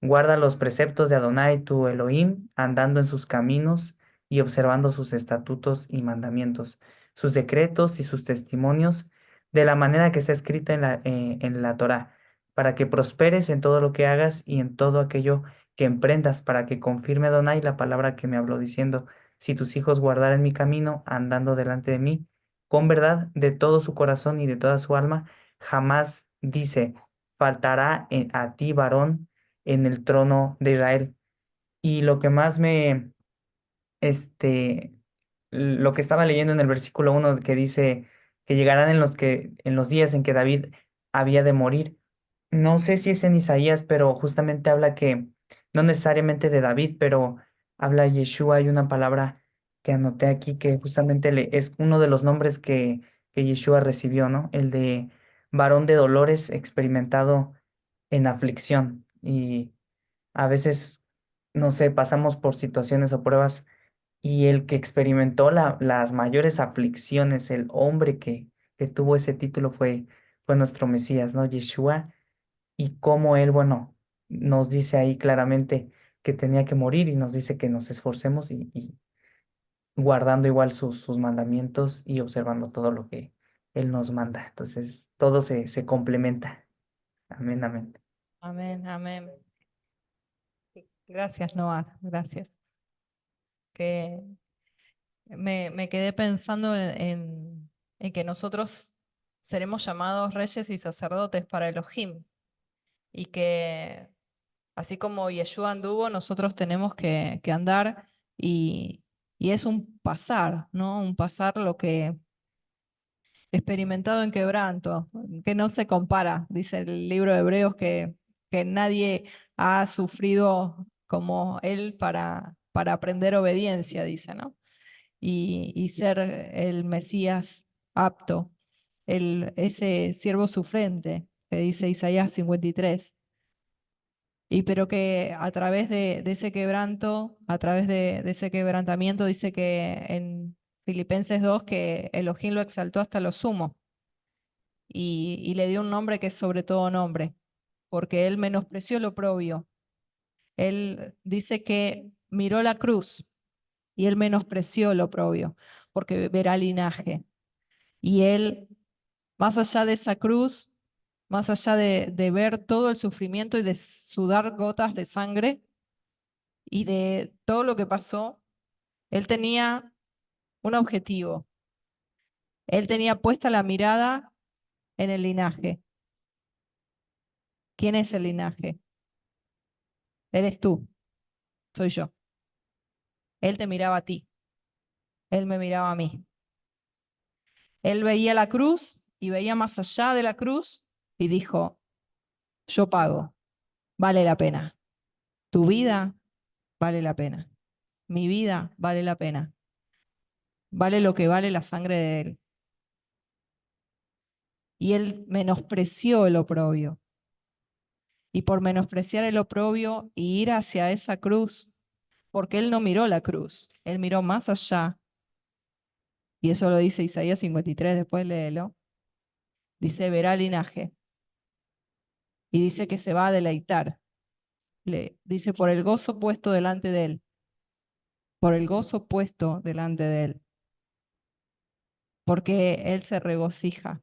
Guarda los preceptos de Adonai tu Elohim, andando en sus caminos y observando sus estatutos y mandamientos, sus decretos y sus testimonios, de la manera que está escrita en la Torá, para que prosperes en todo lo que hagas y en todo aquello que emprendas, para que confirme Adonai la palabra que me habló, diciendo: si tus hijos guardaren mi camino, andando delante de mí, con verdad de todo su corazón y de toda su alma, jamás, dice, faltará a ti varón en el trono de Israel. Y lo que más lo que estaba leyendo en el versículo 1, que dice que llegarán en los días en que David había de morir. No sé si es en Isaías, pero justamente habla que, no necesariamente de David, pero habla Yeshua. Hay una palabra que anoté aquí que justamente es uno de los nombres que Yeshua recibió, ¿no? El de varón de dolores, experimentado en aflicción. Y a veces, no sé, pasamos por situaciones o pruebas, y el que experimentó las mayores aflicciones, el hombre que tuvo ese título fue nuestro Mesías, ¿no? Yeshua. Y cómo él, bueno, nos dice ahí claramente que tenía que morir, y nos dice que nos esforcemos y guardando igual sus mandamientos y observando todo lo que él nos manda. Entonces, todo se complementa. Amén, amén. Amén, amén. Gracias, Noah, gracias. Que me quedé pensando en que nosotros seremos llamados reyes y sacerdotes para Elohim, y que así como Yeshua anduvo, nosotros tenemos que andar, y es un pasar, ¿no? Un pasar lo que experimentado en quebranto, que no se compara, dice el libro de Hebreos, que nadie ha sufrido como él para aprender obediencia, dice, ¿no? Y ser el Mesías apto, ese siervo sufrente que dice Isaías 53. Y pero que a través de ese quebranto, a través de ese quebrantamiento, dice que en Filipenses 2 que Elohim lo exaltó hasta lo sumo, y le dio un nombre que es sobre todo nombre, porque él menospreció lo oprobio. Él dice que miró la cruz y él menospreció lo oprobio, porque verá linaje. Y él, más allá de esa cruz, más allá de ver todo el sufrimiento y de sudar gotas de sangre y de todo lo que pasó, él tenía un objetivo. Él tenía puesta la mirada en el linaje. ¿Quién es el linaje? Eres tú, soy yo. Él te miraba a ti, él me miraba a mí. Él veía la cruz y veía más allá de la cruz y dijo: yo pago, vale la pena. Tu vida vale la pena. Mi vida vale la pena. Vale lo que vale la sangre de él. Y él menospreció el oprobio. Y por menospreciar el oprobio y ir hacia esa cruz, porque él no miró la cruz, él miró más allá. Y eso lo dice Isaías 53, después léelo. Dice: verá linaje. Y dice que se va a deleitar. Dice: por el gozo puesto delante de él. Por el gozo puesto delante de él. Porque él se regocija.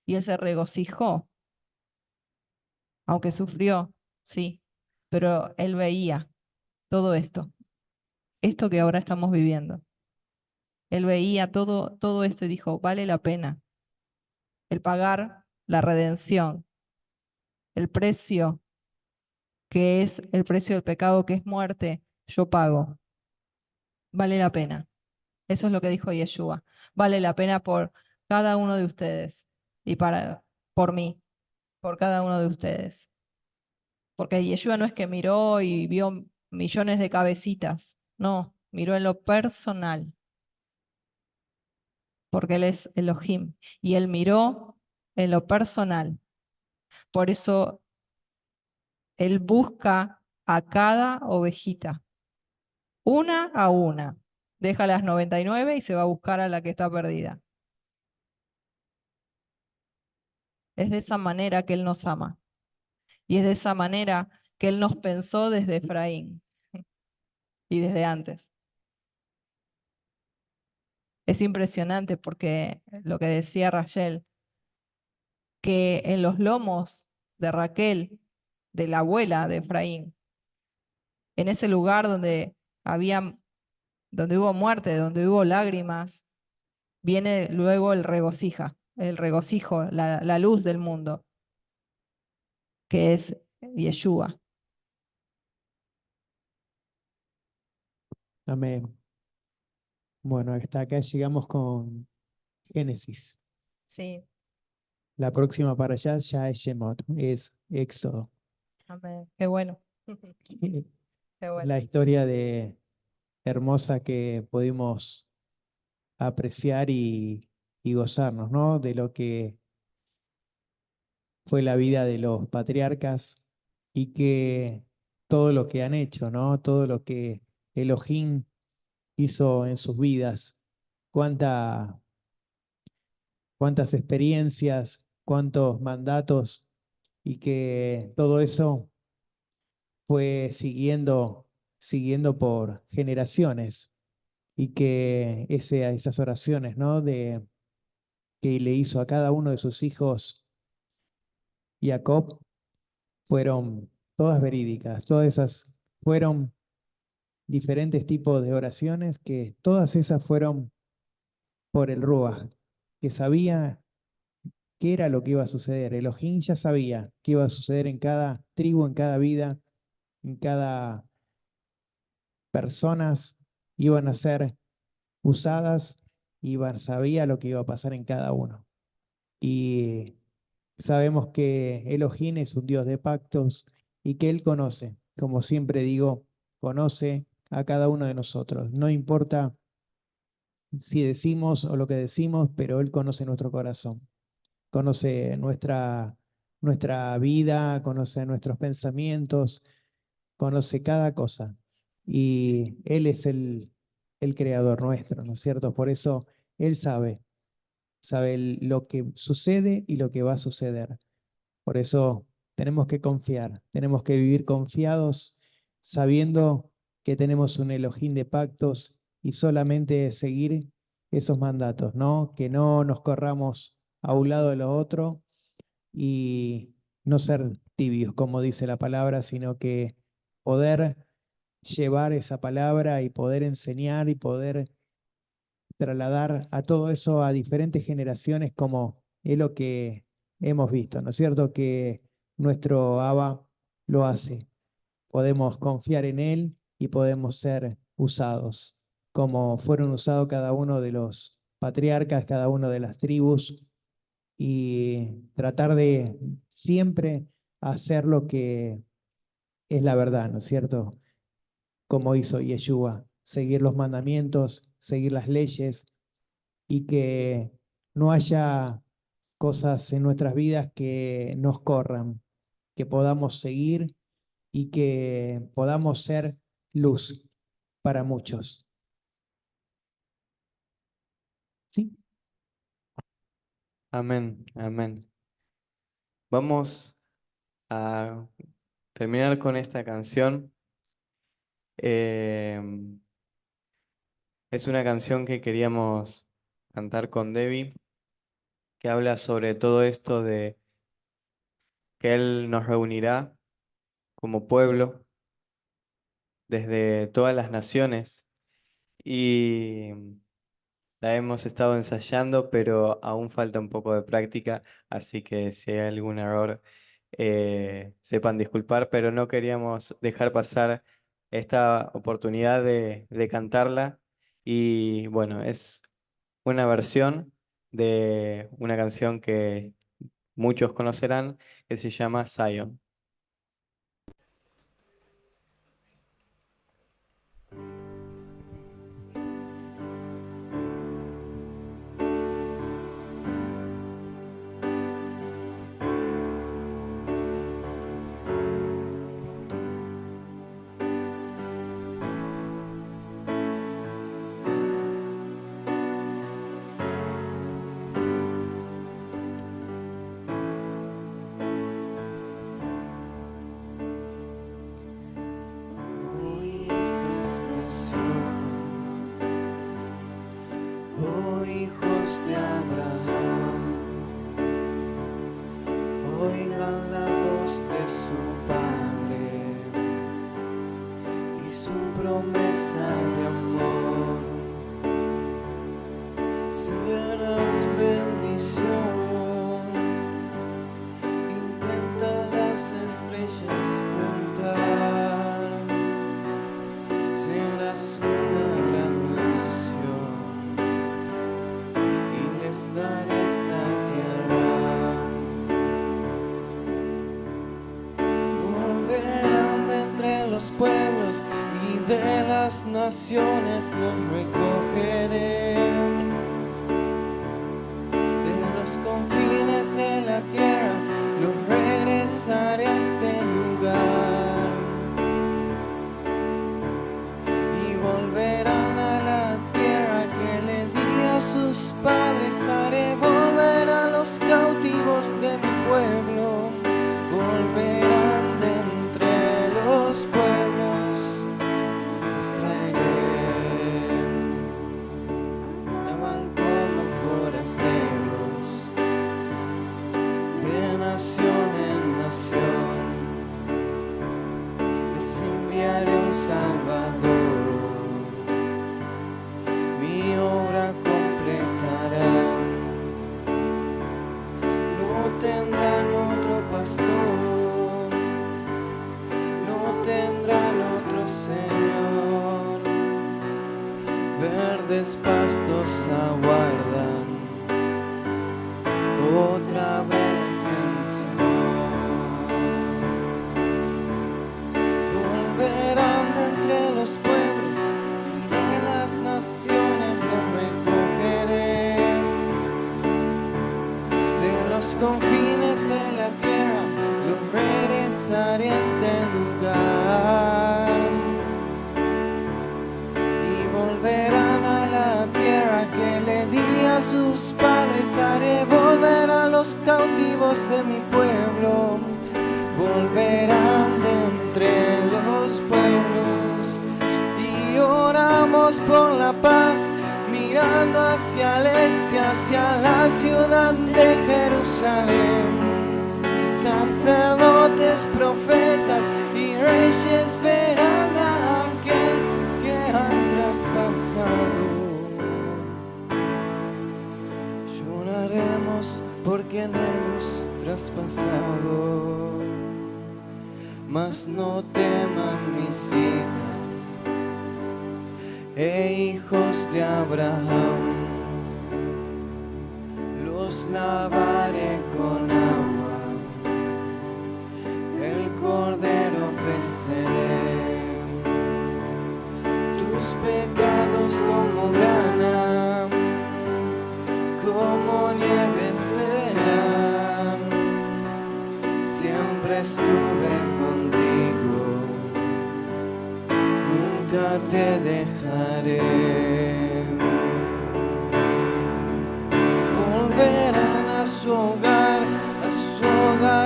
Y él se regocijó. Aunque sufrió, sí. Pero él veía todo esto. Esto que ahora estamos viviendo. Él veía todo esto y dijo: vale la pena el pagar la redención, el precio que es el precio del pecado, que es muerte, yo pago. Vale la pena. Eso es lo que dijo Yeshua. Vale la pena por cada uno de ustedes y por mí, por cada uno de ustedes. Porque Yeshua no es que miró y vio millones de cabecitas, no, miró en lo personal, porque él es Elohim, y él miró en lo personal. Por eso él busca a cada ovejita, una a una. Deja las 99 y se va a buscar a la que está perdida. Es de esa manera que él nos ama. Y es de esa manera que él nos pensó desde Efraín y desde antes. Es impresionante porque lo que decía Rachel, que en los lomos de Raquel, de la abuela de Efraín, en ese lugar donde hubo muerte, donde hubo lágrimas, viene luego el regocijo, la luz del mundo, que es Yeshua. Amén. Bueno, hasta acá llegamos con Génesis. Sí, La próxima para allá ya es Shemot, es Éxodo. amén. Qué bueno. Qué bueno. La historia de hermosa que pudimos apreciar y gozarnos, ¿no? De lo que fue la vida de los patriarcas y que todo lo que han hecho, ¿no? Todo lo que Elohim hizo en sus vidas, cuánta, cuántas experiencias, cuántos mandatos y que todo eso fue siguiendo por generaciones y que esas oraciones, ¿no? Que le hizo a cada uno de sus hijos Jacob fueron todas verídicas, todas esas fueron diferentes tipos de oraciones que todas esas fueron por el Ruach, que sabía qué era lo que iba a suceder. Elohim ya sabía qué iba a suceder en cada tribu, en cada vida, en cada personas iban a ser usadas, sabía lo que iba a pasar en cada uno. Y sabemos que Elohim es un Dios de pactos y que Él conoce, como siempre digo, conoce a cada uno de nosotros. No importa si decimos o lo que decimos, pero Él conoce nuestro corazón, conoce nuestra vida, conoce nuestros pensamientos, conoce cada cosa. Y Él es el creador nuestro, ¿no es cierto? Por eso Él sabe lo que sucede y lo que va a suceder. Por eso tenemos que confiar, tenemos que vivir confiados, sabiendo que tenemos un Elohim de pactos y solamente seguir esos mandatos, ¿no? Que no nos corramos a un lado de lo otro y no ser tibios, como dice la palabra, sino que poder llevar esa palabra y poder enseñar y poder trasladar a todo eso a diferentes generaciones como es lo que hemos visto, ¿no es cierto? Que nuestro Abba lo hace. Podemos confiar en Él y podemos ser usados, como fueron usados cada uno de los patriarcas, cada uno de las tribus, y tratar de siempre hacer lo que es la verdad, ¿no es cierto? Como hizo Yeshua, seguir los mandamientos, seguir las leyes y que no haya cosas en nuestras vidas que nos corran, que podamos seguir y que podamos ser luz para muchos. ¿Sí? Amén, amén. Vamos a terminar con esta canción. Em, es una canción que queríamos cantar con Debbie, que habla sobre todo esto de que Él nos reunirá como pueblo desde todas las naciones y la hemos estado ensayando, pero aún falta un poco de práctica, así que si hay algún error, sepan disculpar, pero no queríamos dejar pasar esta oportunidad de cantarla y bueno, es una versión de una canción que muchos conocerán que se llama Zion. oigan la voz de su Padre y su promesa de amor. Serás bendición. Intenta las estrellas contar. Serás una gran nación y les daré esta tierra. Volverán de entre los pueblos y de las naciones los recogeré. De los confines de la tierra los regresaré a este lugar. Y volverán a la tierra que le di a sus padres. Haré volver a los cautivos de mi pueblo. Volverán de entre los pueblos. Los traeré. Andaban como forasteros, de nación en nación. Les enviaré un Salvador. Mi obra completará. No tendrán otro pastor, no tendrán otro Señor. Verdes pastos aguardan otra vez en Sion. Volverán de entre los pueblos y de las naciones los recogeré. De los confines de la tierra los regresaré a este lugar. Y volverán a la tierra que le di a sus padres. Haré volver a los cautivos de mi pueblo. Volverán de entre los pueblos. Y oramos por la paz, mirando hacia el este, hacia la ciudad de Jerusalén. Sacerdotes, profetas y reyes verán a aquel que han traspasado. Lloraremos por quien hemos traspasado. Mas no teman mis hijas e hijos de Abraham. Los lavaré con agua, el cordero ofreceré. Tus pecados como grana, como nieve serán. Siempre estuve contigo, nunca te dejaré. Volverán a su hogar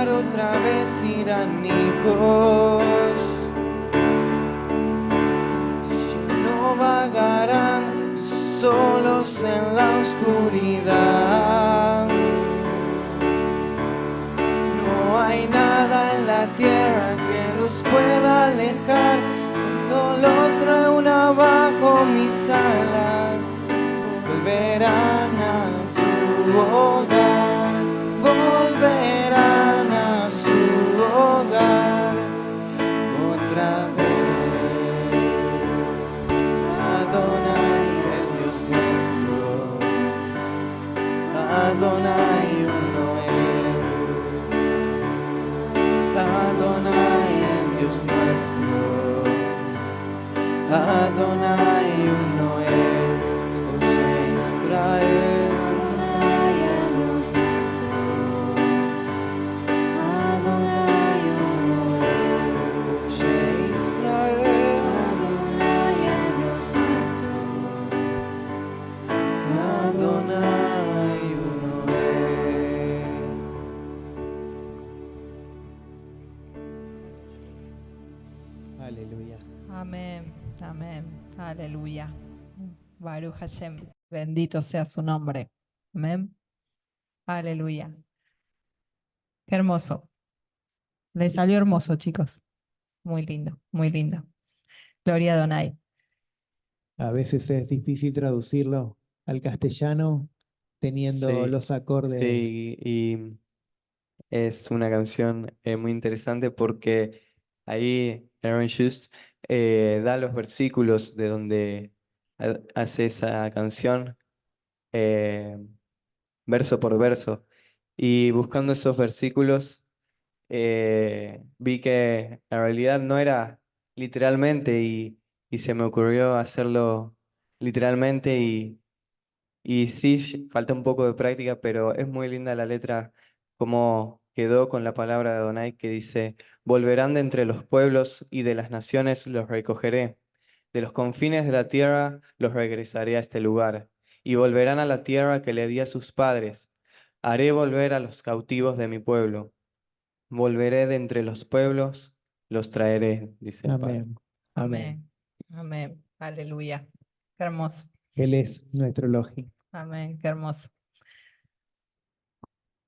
otra vez irán hijos. No vagarán solos en la oscuridad. No hay nada en la tierra que los pueda alejar. No los reúna bajo mis alas. Volverán a su hogar. Volverán a su hogar otra vez. Adonai, el Dios nuestro. Adonai uno es. Adonai, el Dios nuestro. Adonai uno es. Oye Israel. Adonai, el Dios nuestro. Adonai, uno es. Oye Israel. Adonai, el Dios nuestro. Adonai uno es. Aleluya. Amén, amén, aleluya. Baruch Hashem, bendito sea su nombre. Amén, aleluya. Qué hermoso. Le salió hermoso, chicos. Muy lindo, muy lindo. Gloria a Donai. A veces es difícil traducirlo al castellano teniendo Sí, los acordes. sí, y es una canción muy interesante porque ahí Aaron Just da los versículos de donde hace esa canción eh, verso por verso. Y buscando esos versículos vi que en realidad no era literalmente y se me ocurrió hacerlo literalmente y sí, falta un poco de práctica, pero es muy linda la letra, como quedó con la palabra de Adonai que dice, volverán de entre los pueblos y de las naciones los recogeré, de los confines de la tierra los regresaré a este lugar, y volverán a la tierra que le di a sus padres. Haré volver a los cautivos de mi pueblo, volveré de entre los pueblos, los traeré, dice el Padre. Amén. Amén. Amén. Amén. Aleluya. Qué hermoso. Él es nuestro Elohim. Amén. Qué hermoso.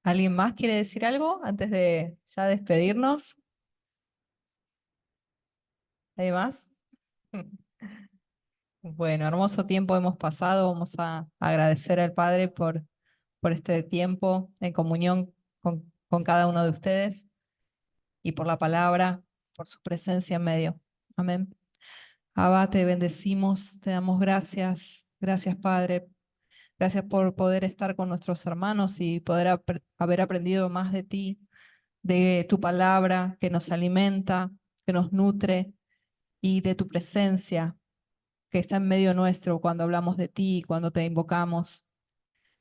¿Alguien más quiere decir algo antes de ya despedirnos? ¿Hay más? Bueno, hermoso tiempo hemos pasado. Vamos a agradecer al Padre por este tiempo en comunión con cada uno de ustedes y por la palabra, por su presencia en medio. Amén. Abba, te bendecimos, te damos gracias. Gracias, Padre. Gracias por poder estar con nuestros hermanos y poder haber aprendido más de ti, de tu palabra que nos alimenta, que nos nutre y de tu presencia que está en medio nuestro cuando hablamos de ti, cuando te invocamos.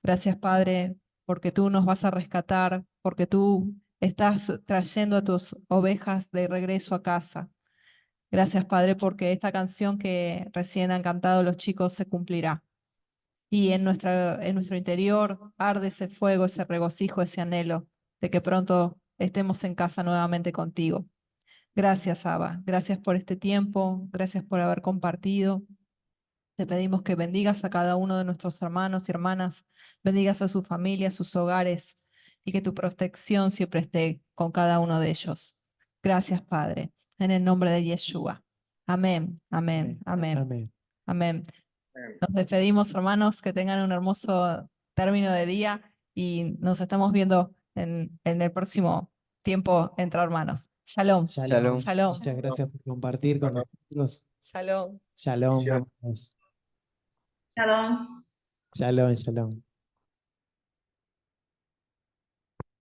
Gracias, Padre, porque tú nos vas a rescatar, porque tú estás trayendo a tus ovejas de regreso a casa. Gracias, Padre, porque esta canción que recién han cantado los chicos se cumplirá. Y en nuestro interior arde ese fuego, ese regocijo, ese anhelo de que pronto estemos en casa nuevamente contigo. Gracias, Abba. Gracias por este tiempo. Gracias por haber compartido. Te pedimos que bendigas a cada uno de nuestros hermanos y hermanas, bendigas a su familia, a sus hogares, y que tu protección siempre esté con cada uno de ellos. Gracias, Padre, en el nombre de Yeshua. Amén, amén, amén, Amén. amén. Nos despedimos, hermanos, que tengan un hermoso término de día y nos estamos viendo en el próximo tiempo entre hermanos. Shalom, Shalom. Shalom. shalom, Muchas gracias por compartir con nosotros. shalom. Shalom, hermanos. Shalom. Shalom, shalom.